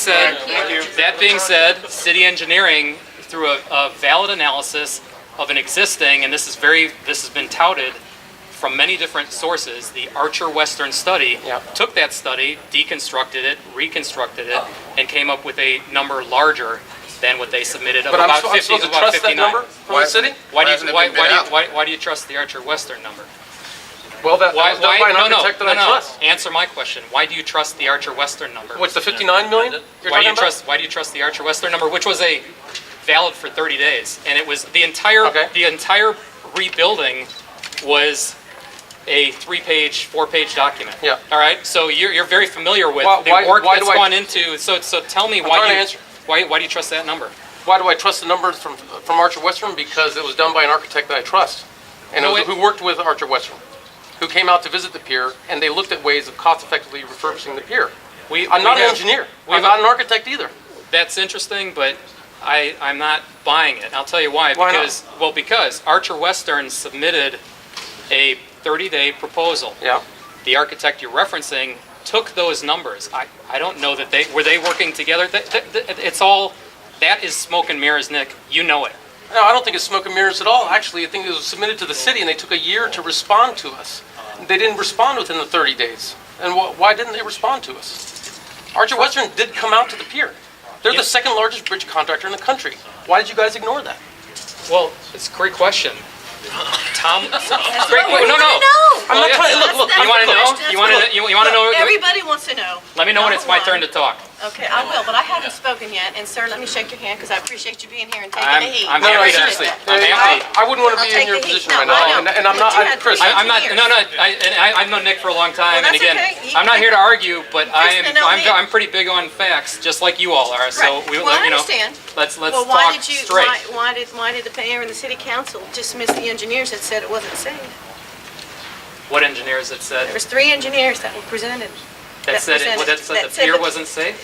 said, city engineering, through a valid analysis of an existing, and this has been touted from many different sources, the Archer Western study, Yeah. took that study, deconstructed it, reconstructed it, and came up with a number larger than what they submitted of But I'm about supposed 50, to about trust that 59. number from the city? Why hasn't it been bid out? do you trust the Archer Western number? Well, that was done by an architect that I trust. Answer my question. Why do you trust the Archer Western number? What's the 59 million you're Why do talking you about? trust? Why do you trust the Archer Western number, which was valid for 30 days, and it was the entire rebuilding was a 3-page, 4-page document. Yeah. All right. So you're very familiar with Why- the why- work why that's do I- gone into. So tell me trying to why answer. do you trust that number? Why do I trust the numbers from Archer Western? Because it was done by an architect that I trust, and No, who worked with Archer Western, who came out to visit the pier, and they looked at ways of cost-effectively refurbishing the pier. I'm not an engineer. I'm not an architect either. That's interesting, but I'm not buying it. I'll tell you why. Why not? Because Archer Western submitted a 30-day proposal. Yeah. The architect you're referencing took those numbers. I don't know that were they working together? It's all that is smoke and mirrors, Nick. You know it. No, I don't think it's smoke and mirrors at all. Actually, I think it was submitted to the city, and they took a year to respond to us. They didn't respond within the 30 days. And why didn't they respond to us? Archer Western did come out to the pier. They're the second largest bridge contractor in the country. Why did you guys ignore that? Well, it's a great question. Tom, That's great. what we No, no. wanna know. I'm not trying. Look. You want to know? You want to? You want to know? Everybody wants to know. Let me know when it's my Number turn one. to talk. Okay, I will, but I haven't spoken yet, and sir, let me shake your hand, because I appreciate you being here and taking I'm the heat. No, happy to- seriously. I'm happy. I wouldn't want to I'll be in take your the heat. position No, right I now. know. And I'm not, But you had Chris. I'm not. years. No, no. I've known Nick for a long time, Well, and that's again, okay. I'm not here to argue, but Just to know me. I'm pretty big on facts, just like you all are. So Right. we, Well, I you know, understand. let's Well, why talk did you, straight. why did the mayor and the city council dismiss the engineers that said it wasn't safe? What engineers that said There was 3 engineers that were presented. that said it? presented- That said the said pier the- wasn't safe?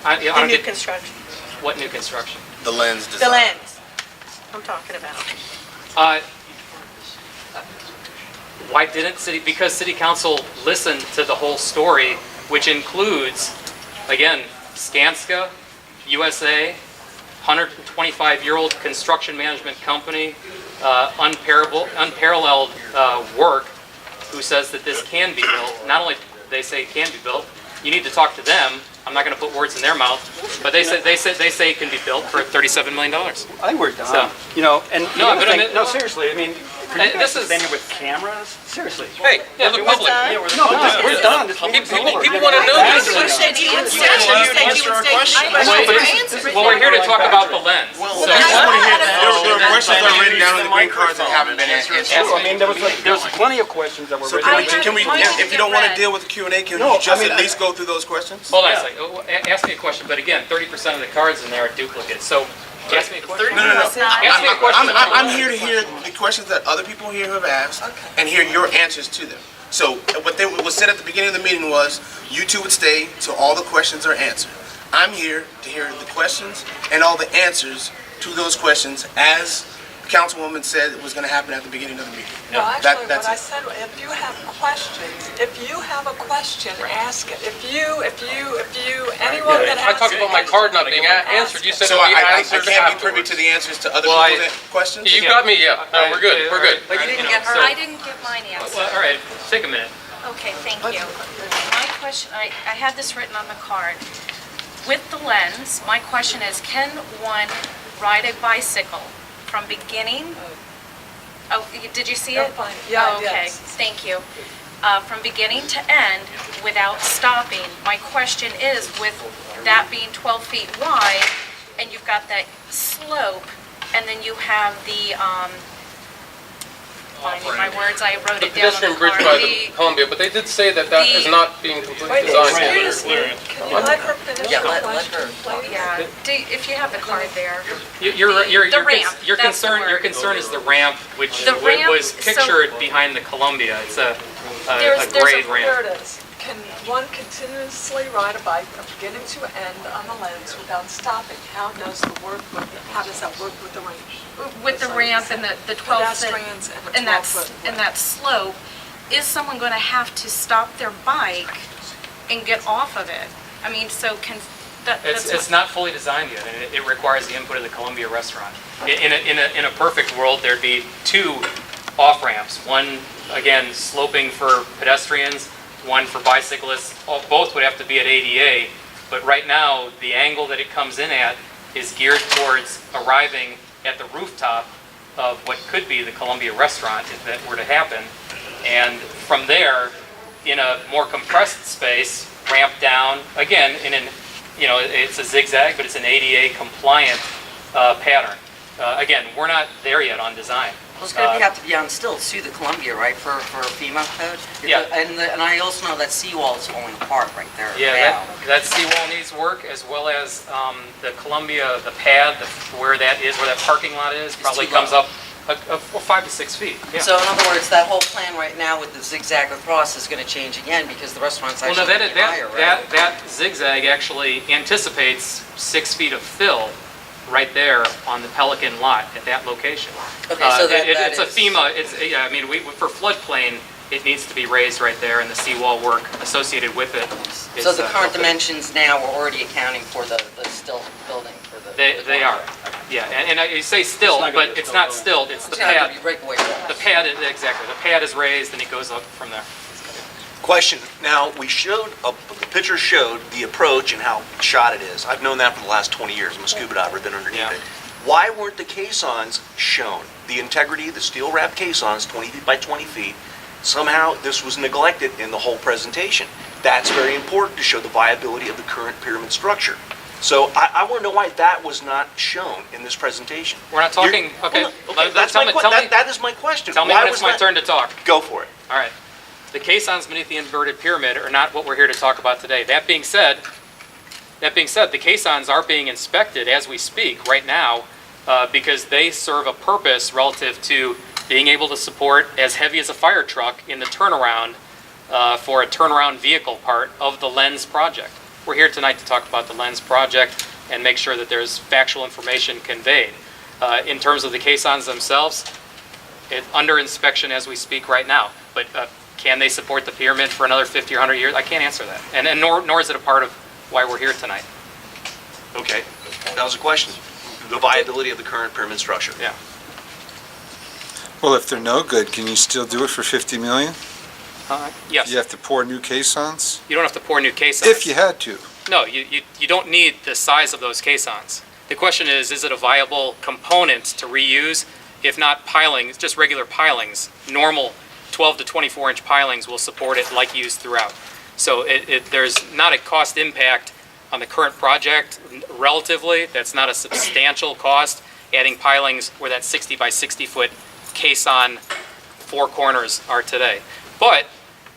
I The don't new get construction, what new construction. The lens the design. lens, I'm talking about. Uh, Why didn't city, because city council listened to the whole story, which includes, again, Skanska, USA, 125-year-old construction management company, unparalleled work, who says that this can be built. Not only they say it can be built, you need to talk to them. I'm not going to put words in their mouth, but they say it can be built for $37 million. I think we're done. So- You know, and No, the other but I thing- mean- no, seriously, I mean, for Hey, you guys this to is- stand here with cameras, seriously. Hey, yeah, the public. No, we're done. This meeting's over. People want to know this. You said you would stay, you said you would stay. Well, we're here to talk about the lens. There are questions that are written down in the green cards that haven't been answered. I mean, there was plenty of questions that were So written. can we, if you don't want to deal with the Q&A, can No, you just I mean, at least go through those questions? Hold on a second. Ask me a question, but again, 30% of the cards in there are duplicates. So ask me a question. No. Ask me a question. I'm here to hear the questions that other people here have asked and hear your answers to them. So what was said at the beginning of the meeting was you two would stay till all the questions are answered. I'm here to hear the questions and all the answers to those questions as Councilwoman said it was going to happen at the beginning of the meeting. No, actually, that's what I it. said, if you have question, ask it. Anyone that I has. talked about my card not being answered. You said So it would be I answered can't be privy afterwards. to the answers to other Well, people's questions? You got me, yeah. No, we're good, we're good. But you didn't get her. So- I didn't get mine answered. Well, all right, take a minute. Okay, thank you. My question, I had this written on the card. With the lens, my question is, can one ride a bicycle from beginning? Oh, did you see it? Oh, fine. Yeah, Oh, okay, yes. thank you. From beginning to end without stopping. My question is, with that being 12 feet wide, and you've got that slope, and then you have the, finding my words, I wrote The it down on pedestrian the bridge card. by the Columbia, but they did say that that is the- not being completely Wait, designed yet. excuse me, can you let her finish Yeah, her let question, her. please? Yeah, if you have the card there. Your ramp, Your that's the concern, word. your concern is the ramp, which The ramp, was so- pictured behind the Columbia. It's a There's grade There ramp. it is. Can one continuously ride a bike from beginning to end on the lens without stopping? How does that work with the range? With the ramp and the 12 foot, Pedestrians and the and that, 12 foot. and that slope, is someone going to have to stop their bike and get off of it? I mean, so can, that's It's not fully designed yet, and it requires the input of the Columbia restaurant. In a perfect world, there'd be 2 off-ramps. One, again, sloping for pedestrians, one for bicyclists. Both would have to be at ADA, but right now, the angle that it comes in at is geared towards arriving at the rooftop of what could be the Columbia restaurant if that were to happen. And from there, in a more compressed space, ramp down, again, it's a zigzag, but it's an ADA compliant pattern. Again, we're not there yet on design. Well, it's going to have to be on still sue the Columbia, right, for FEMA code? Yeah. And I also know that seawall is falling apart right there Yeah, now. that seawall needs work, as well as the Columbia, the pad, where that is, where that parking lot is, probably too comes low. up 5 to 6 feet. Yeah. So in other words, that whole plan right now with the zigzag across is going to change again because the restaurant's Well, actually no, going to be higher, right? that zigzag actually anticipates 6 feet of fill right there on the Pelican lot at that location. Okay, so that It's a is- FEMA, for floodplain, it needs to be raised right there, and the seawall work associated with it is... So the current built in. dimensions now are already accounting for the still building for the They are, yeah, and I say still, but it's not still, it's the pad. The pad, exactly, the pad is raised and it goes up from there. Question, now, we showed, the picture showed the approach and how shot it is. I've known that for the last 20 years. I'm a scuba diver, been underneath Yeah. it. Why weren't the caissons shown? The integrity, the steel wrap caissons, 20 feet by 20 feet, somehow this was neglected in the whole presentation. That's very important to show the viability of the current pyramid structure. So I want to know why that was not shown in this presentation. We're not talking, okay. That is my question. Tell me Why when was it's my that- turn to talk. Go for it. All right. The caissons beneath the inverted pyramid are not what we're here to talk about today. That being said, the caissons are being inspected as we speak right now because they serve a purpose relative to being able to support as heavy as a fire truck in the turnaround for a turnaround vehicle part of the LENS project. We're here tonight to talk about the LENS project and make sure that there's factual information conveyed. In terms of the caissons themselves, it's under inspection as we speak right now. But can they support the pyramid for another 50 or 100 years? I can't answer that. And nor is it a part of why we're here tonight. Okay, that was a question. The viability of the current pyramid structure. Yeah. Well, if they're no good, can you still do it for 50 million? Yes. You have to pour new caissons? You don't have to pour new caissons. If you had to. No, you don't need the size of those caissons. The question is it a viable component to reuse? If not pilings, just regular pilings, normal 12 to 24 inch pilings will support it like used throughout. So there's not a cost impact on the current project relatively. That's not a substantial cost, adding pilings where that 60 by 60 foot caisson four corners are today. But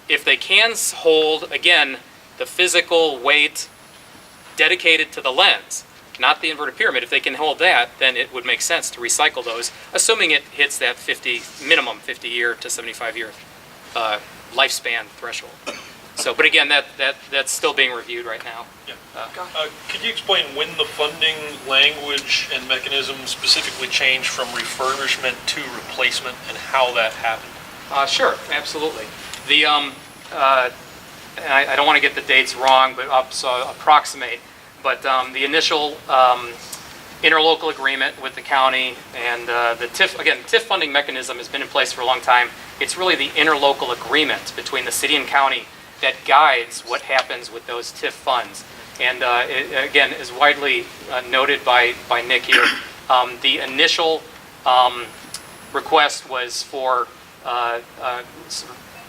if they can hold, again, the physical weight dedicated to the lens, not the inverted pyramid, if they can hold that, then it would make sense to recycle those, assuming it hits that minimum 50 year to 75 year lifespan threshold. So, but again, that's still being reviewed right now. Could you explain when the funding language and mechanism specifically changed from refurbishment to replacement and how that happened? Sure, absolutely. The I don't want to get the dates wrong, but so I'll approximate. But the initial interlocal agreement with the county and the TIF, again, TIF funding mechanism has been in place for a long time. It's really the interlocal agreement between the city and county that guides what happens with those TIF funds. And it, again, is widely noted by Nick here. The initial request was for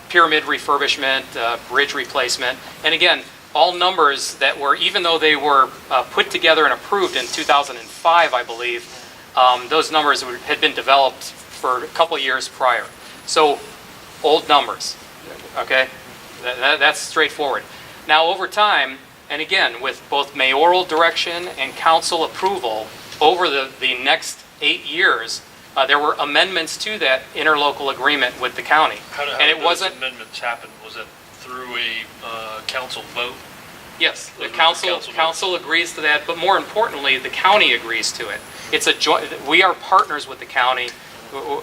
pyramid refurbishment, bridge replacement, and again, all numbers that were, even though they were put together and approved in 2005, I believe, those numbers had been developed for a couple of years prior. So, old numbers, okay? That's straightforward. Now, over time, and again, with both mayoral direction and council approval, over the next 8 years, there were amendments to that interlocal agreement with the county. How did those amendments happen? Was it through a council vote? Yes, the council agrees to that, but more importantly, the county agrees to it. It's a joint. We are partners with the county.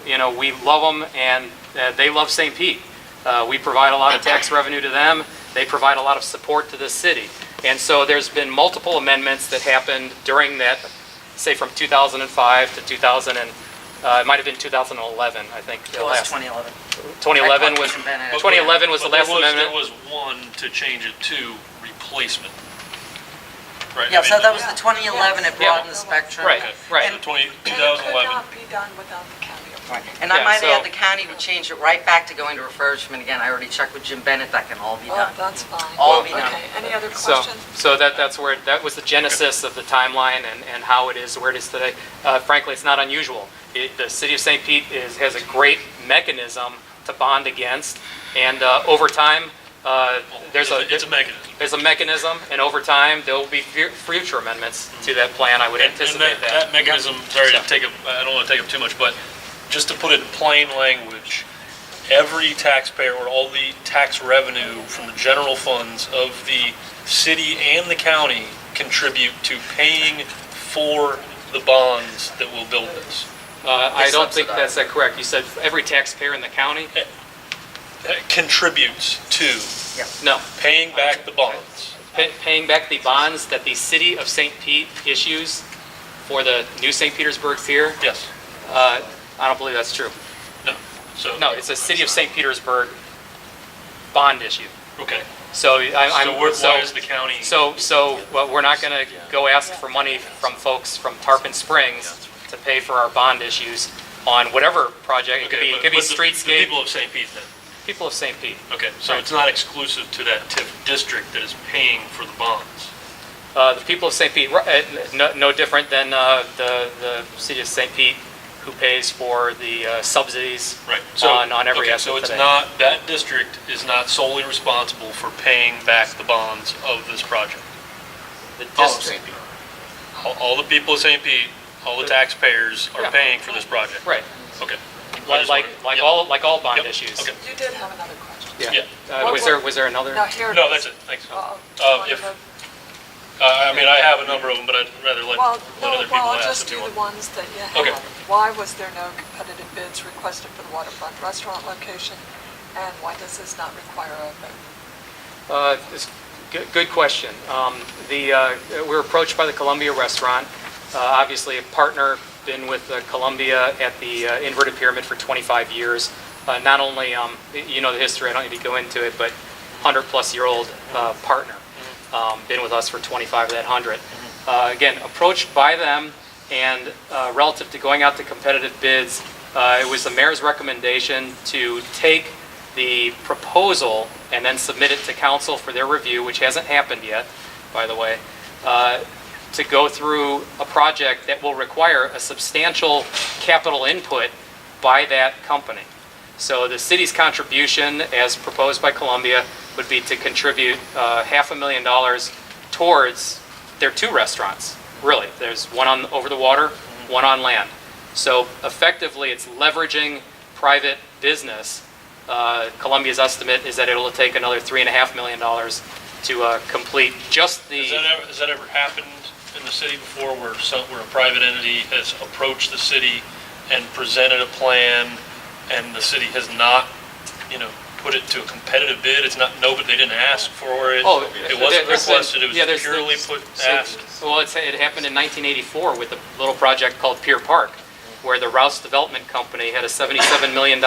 You know, we love them, and they love St. Pete. We provide a lot of tax revenue to them. They provide a lot of support to the city. And so there's been multiple amendments that happened during that, say from 2005 to 2000, and it might have been 2011, I think. It was 2011. 2011 was, 2011 was the last amendment. There was one to change it to replacement. Right? Yeah, so that was the 2011, it broadened the spectrum. Right, right. So 2011. Could not be done without the county. Right. And I might add, the county would change it right back to going to refurbishment again. I already checked with Jim Bennett, that can all be done. That's fine. All be done. Okay, any other questions? So that's where, that was the genesis of the timeline and how it is where it is today. Frankly, it's not unusual. The city of St. Pete has a great mechanism to bond against, and over time, It's a mechanism. There's a mechanism, and over time, there will be future amendments to that plan. I would anticipate that mechanism, sorry to take up, I don't want to take up too much, but just to put it in plain language, every taxpayer or all the tax revenue from the general funds of the city and the county contribute to paying for the bonds that will build this. I don't think that's correct. You said every taxpayer in the county? Contributes to No. paying back the bonds. Paying back the bonds that the city of St. Pete issues for the new St. Petersburg Pier, Yes. I don't believe that's true. No. So. No, it's a City of St. Petersburg bond issue. Okay. So I'm. Why is the county? Well, we're not going to go ask for money from folks from Tarpon Springs to pay for our bond issues on whatever project. It could be The streetscape. people of St. Pete then? People of St. Pete. Okay, so it's not exclusive to that TIF district that is paying for the bonds? The people of St. Pete, no different than the City of St. Pete, who pays for the subsidies Right. on every okay, asset so it's today. not, that district is not solely responsible for paying back the bonds of this project? The All of district. St. Pete. All the people of St. Pete, all the taxpayers are Yeah. paying for this project? Right. Okay. Like all bond Yep. issues. Okay. You did have another question. Yeah. Was there another? Now, here it No, is. that's it, thanks. Uh-oh. Do you want If, to- I mean, I have a number of them, but I'd rather let Well, other people I'll ask just if do you the want. ones that you Okay. had. Why was there no competitive bids requested for the waterfront restaurant location? And why does this not require a vote? It's good question. We were approached by the Columbia Restaurant, obviously a partner, been with Columbia at the Inverted Pyramid for 25 years. Not only, you know the history, I don't need to go into it, but 100-plus-year-old partner. Been with us for 25 of that 100. Again, approached by them, and relative to going out to competitive bids, it was the mayor's recommendation to take the proposal and then submit it to council for their review, which hasn't happened yet, by the way, to go through a project that will require a substantial capital input by that company. So the city's contribution, as proposed by Columbia, would be to contribute $500,000 towards their two restaurants, really. There's one on over the water, one on land. So effectively, it's leveraging private business. Columbia's estimate is that it'll take another $3.5 million to complete just the... Has that ever happened in the city before where a private entity has approached the city and presented a plan and the city has not, put it to a competitive bid? It's not, no, but they didn't ask for it. Oh, It wasn't there's been- requested, it yeah, was there's- purely asked. Well, it happened in 1984 with a little project called Pier Park, where the Rouse Development Company had a $77 million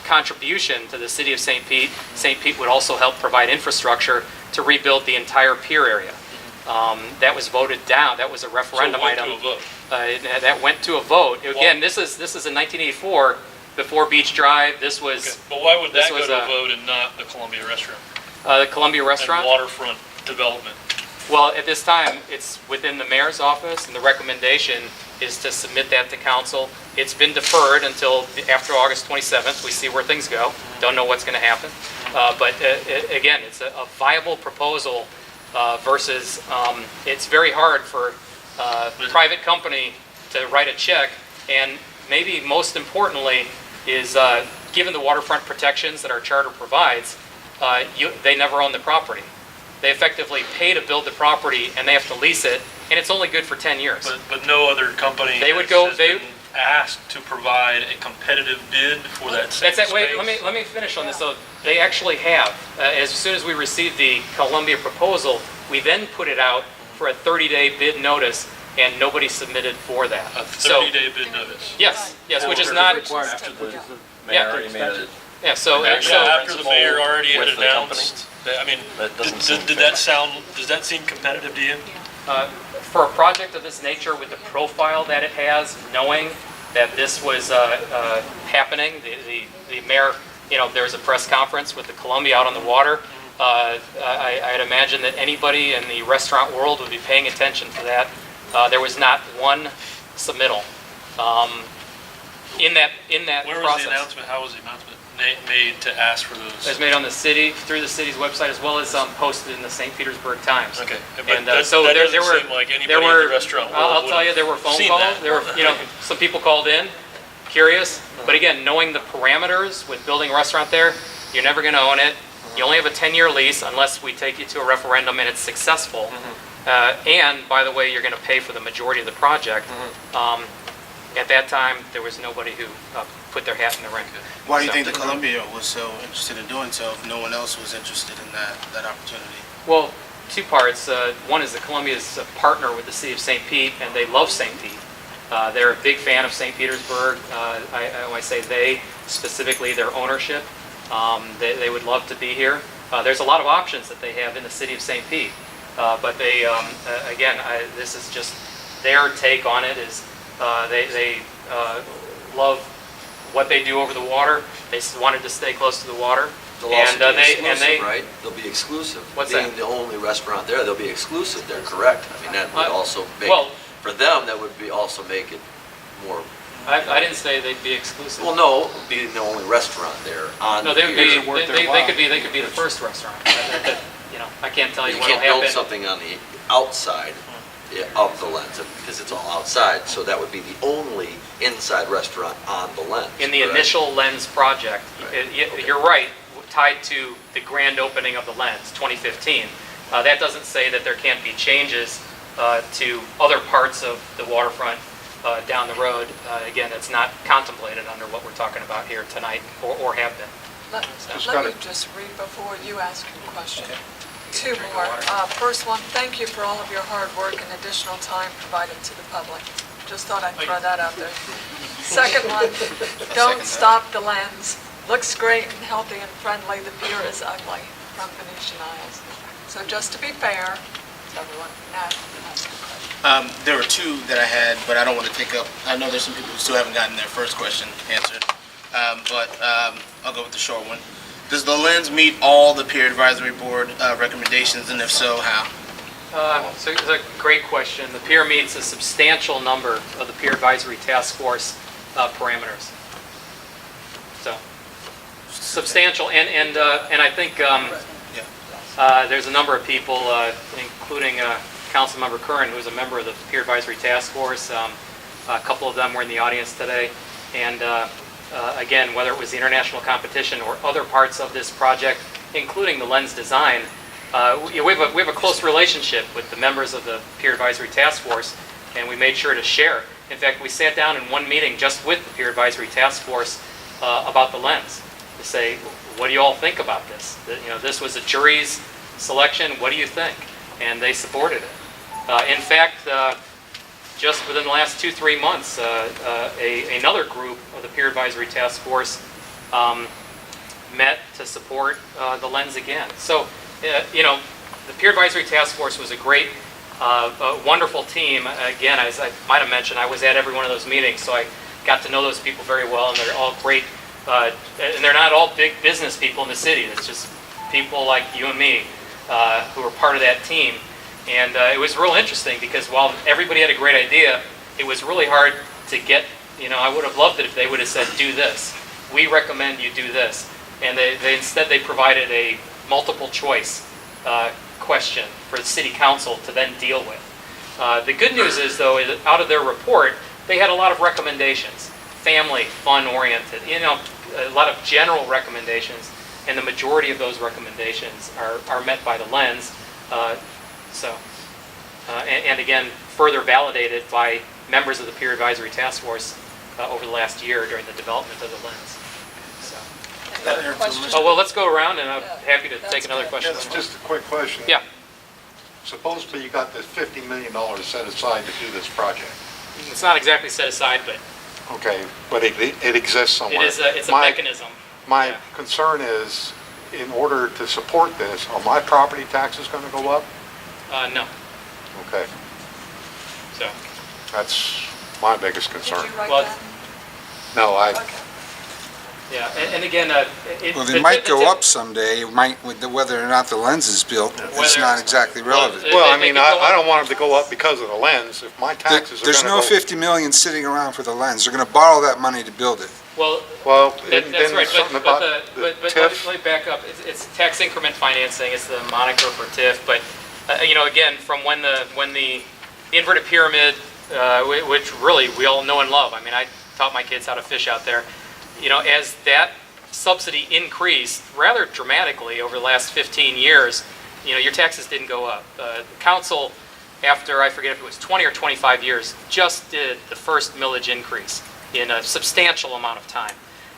contribution to the city of St. Pete. St. Pete would also help provide infrastructure to rebuild the entire pier area. That was voted down. That was a referendum So it went item. to a vote. That went to a vote. Again, this is in 1984, before Beach Drive. This was Okay, but why would this that go was to a- a vote and not the Columbia Restaurant? the Columbia Restaurant. And waterfront development? Well, at this time, it's within the mayor's office, and the recommendation is to submit that to council. It's been deferred until after August 27th. We see where things go. Don't know what's going to happen. But again, it's a viable proposal versus, it's very hard for a private company to write a check. And maybe most importantly is, given the waterfront protections that our charter provides, they never own the property. They effectively pay to build the property, and they have to lease it, and it's only good for 10 years. But no other company They would go- has been asked to provide a competitive bid for that same That's it. Wait, space? let me finish on this. So they actually have. As soon as we received the Columbia proposal, we then put it out for a 30-day bid notice, and nobody submitted for that. A So 30-day bid notice? yes, which is not. Yeah, yeah. So After the mayor already had with the announced, I mean, That doesn't seem does that seem competitive to you? for a project of this nature with the profile that it has, knowing that this was happening, the mayor, there was a press conference with the Columbia out on the water. I'd imagine that anybody in the restaurant world would be paying attention to that. There was not one submittal in that Where was process. the announcement, how was the announcement made to ask for It was those? made on the city, through the city's website, as well as posted in the St. Petersburg Times. Okay, but And that so that there doesn't were, seem like there anybody in were, the restaurant world I'll would tell you, have there were phone seen calls. that. There were, some people called in, curious. But again, knowing the parameters with building a restaurant there, you're never going to own it. You only have a 10-year lease unless we take you to a referendum and it's successful. And by the way, you're going to pay for the majority of the project. At that time, there was nobody who put their hat in the ring. Why do you think the Columbia was so interested in doing so if no one else was interested in that opportunity? Well, two parts. One is that Columbia's a partner with the city of St. Pete, and they love St. Pete. They're a big fan of St. Petersburg. When I say they, specifically their ownership, they would love to be here. There's a lot of options that they have in the city of St. Pete, but they, again, this is just their take on it. Is they love what they do over the water. They wanted to stay close to the water. They'll also be they, exclusive, right? They'll be exclusive. What's Being that? the only restaurant there, they'll be exclusive. They're correct. I mean, that would also make, well, for them, that would be also make it more. I didn't say they'd be exclusive. Well, no, being the only restaurant there on. No, they would be. worth their They while. could be the first restaurant. You know, I can't tell you You what'll can't build happen. something on the outside of the lens because it's all outside. So that would be the only inside restaurant on the lens. In the correct? initial lens project, Right. you're right, tied to the grand opening of the lens, 2015. That doesn't say that there can't be changes to other parts of the waterfront down the road. Again, it's not contemplated under what we're talking about here tonight, or have been. Let gotta- me just read before you ask your question. Two more. First one, thank you for all of your hard work and additional time provided to the public. Just thought I'd throw that out there. Second one, don't stop the lens. Looks great and healthy and friendly. The pier is ugly from Venetian Isles. So just to be fair to everyone, ask your question. There were two that I had, but I don't want to take up, I know there's some people who still haven't gotten their first question answered, but I'll go with the short one. Does the lens meet all the peer advisory board recommendations, and if so, how? So it's a great question. The peer meets a substantial number of the peer advisory task force parameters. So substantial, and I think there's a number of people, including Councilmember Curran, who is a member of the peer advisory task force. A couple of them were in the audience today, and again, whether it was the international competition or other parts of this project, including the lens design, we have a close relationship with the members of the peer advisory task force, and we made sure to share. In fact, we sat down in one meeting just with the peer advisory task force about the lens to say, what do you all think about this? This was a jury's selection. What do you think? And they supported it. In fact, just within the last 2-3 months, another group of the peer advisory task force met to support the lens again. So, the peer advisory task force was a great, wonderful team. Again, as I might have mentioned, I was at every one of those meetings, so I got to know those people very well, and they're all great. And they're not all big business people in the city. It's just people like you and me who are part of that team. And it was real interesting because while everybody had a great idea, it was really hard to get, I would have loved it if they would have said, do this. We recommend you do this. And instead they provided a multiple choice question for the city council to then deal with. The good news is, though, is out of their report, they had a lot of recommendations. Family, fun-oriented, a lot of general recommendations, and the majority of those recommendations are met by the lens. And again, further validated by members of the peer advisory task force over the last year during the development of the lens. Oh, well, let's go around, and I'm happy to take another question. Yes, just a quick question. Yeah. Supposedly you got this $50 million set aside to do this project. It's not exactly set aside, but Okay, but it exists somewhere. it's a mechanism. My concern is, in order to support this, are my property taxes going to go up? No. Okay, So, that's my biggest concern. Did you write Well, that? No, Okay. yeah, and again, Well, they might go up someday. It might, whether or not the lens is built, it's Whether- not exactly relevant. Well, I they mean, could go I up. don't want them to go up because of the lens. If my taxes are There's going no to go... 50 million sitting around for the lens. They're going to borrow that money to build it. well, Well, That- then That's right, there's something but about the let TIF. me back up. It's tax increment financing, it's the moniker for TIF, but, again, from when the inverted pyramid, which really we all know and love, I mean, I taught my kids how to fish out there, as that subsidy increased rather dramatically over the last 15 years, your taxes didn't go up. The council, after, I forget if it was 20 or 25 years, just did the first millage increase in a substantial amount of time.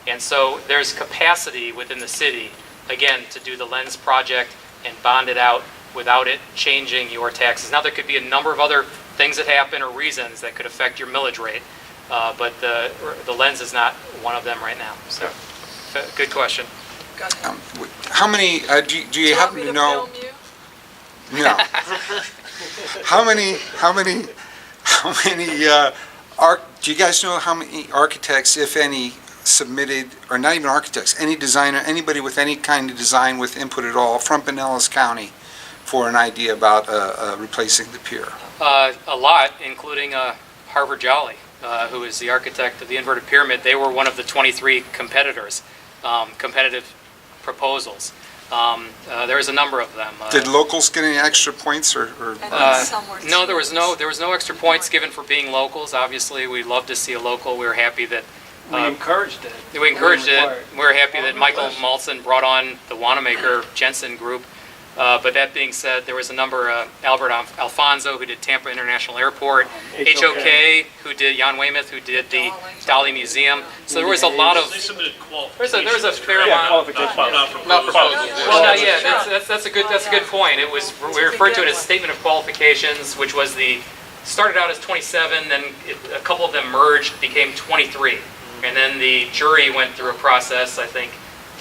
And so there's capacity within the city, again, to do the lens project and bond it out without it changing your taxes. Now, there could be a number of other things that happen or reasons that could affect your millage rate, but the lens is not one of them right now. So, good question. How many, do you happen to know? No. How many, do you guys know how many architects, if any, submitted, or not even architects, any designer, anybody with any kind of design with input at all from Pinellas County for an idea about replacing the pier? A lot, including Harvard Jolly, who is the architect of the inverted pyramid. They were one of the 23 competitors, competitive proposals. There was a number of them. Did locals get any extra points or? No, there was no extra points given for being locals. Obviously, we'd love to see a local. We were happy that We encouraged it. we encouraged it. We were happy that Michael Malson brought on the Wanamaker Jensen group. But that being said, there was a number, Albert Alfonso, who did Tampa International Airport, HOK, who did, Jan Weymouth, who did the Dali Museum. So there was a lot of, They submitted there was a fair amount. Not proposals. Well, no, yeah, that's a good point. It was, we referred to it as statement of qualifications, which was started out as 27, then a couple of them merged, became 23. And then the jury went through a process, I think,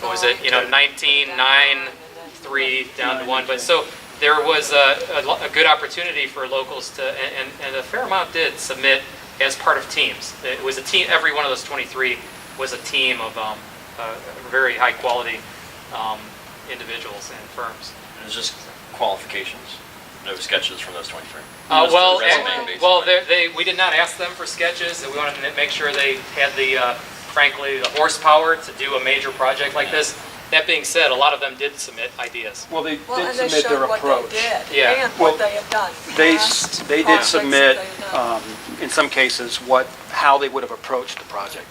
what was it, 19, 9, 3 down to 1. But so there was a good opportunity for locals to, and a fair amount did submit as part of teams. It was a team, every one of those 23 was a team of very high quality individuals and firms. It was just qualifications, no sketches from those 23. We did not ask them for sketches, and we wanted to make sure they had frankly, the horsepower to do a major project like this. That being said, a lot of them did submit ideas. Well, they did submit their approach. Yeah. And what they had done. They did submit, in some cases, how they would have approached the project.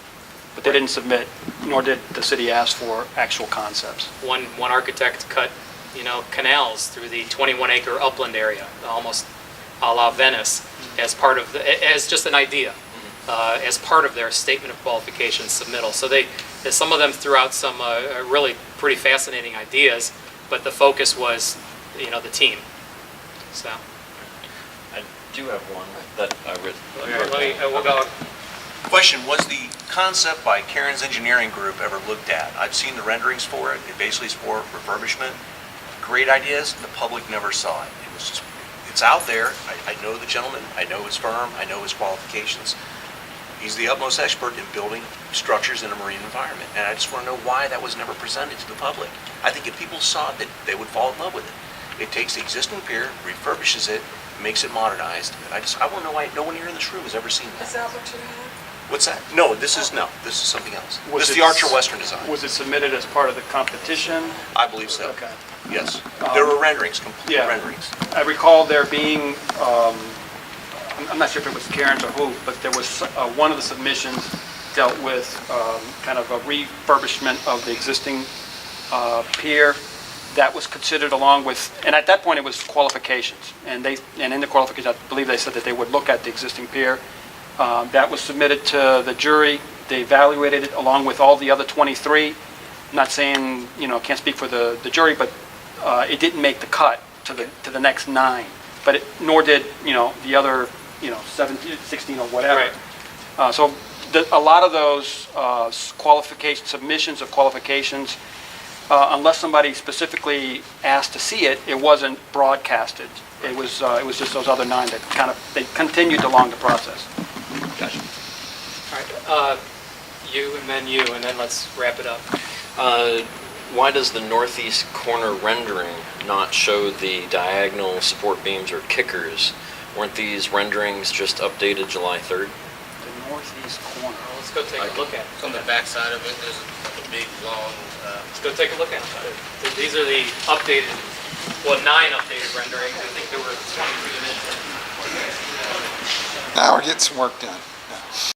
But they didn't submit, nor did the city ask for actual concepts. One architect cut, canals through the 21-acre upland area, almost a la Venice, as part of as just an idea, as part of their statement of qualifications submittal. So some of them threw out some really pretty fascinating ideas, but the focus was, the team. So. I do have one that I read. We'll go. Question, was the concept by Karen's Engineering Group ever looked at? I've seen the renderings for it. It basically is for refurbishment. Great ideas. The public never saw it. It was just, it's out there. I know the gentleman. I know his firm. I know his qualifications. He's the utmost expert in building structures in a marine environment. And I just want to know why that was never presented to the public. I think if people saw it, they would fall in love with it. It takes the existing pier, refurbishes it, makes it modernized. I want to know why no one here in this room has ever seen that. Is that what you have? What's that? No, this is something else. This is the Archer Western design. Was it submitted as part of the competition? I believe so. Okay. Yes. There were renderings, complete renderings. I recall there being, I'm not sure if it was Karen's or who, but there was one of the submissions dealt with kind of a refurbishment of the existing pier. That was considered along with, and at that point it was qualifications. And in the qualifications, I believe they said that they would look at the existing pier. That was submitted to the jury. They evaluated it along with all the other 23. I'm not saying, can't speak for the jury, but it didn't make the cut to the next 9. But nor did, the other, 17, 16 or whatever. Right. So a lot of those submissions of qualifications, unless somebody specifically asked to see it, it wasn't broadcasted. It was just those other 9 that they continued along the process. Gotcha. All right. You and then let's wrap it up. Why does the northeast corner rendering not show the diagonal support beams or kickers? Weren't these renderings just updated July 3rd? The northeast corner. Well, let's go take a look at it. On the back side of it, there's a big, long... Let's go take a look at it. These are the updated, 9 updated renderings. I think there were 23 initially. Now we're getting some work done.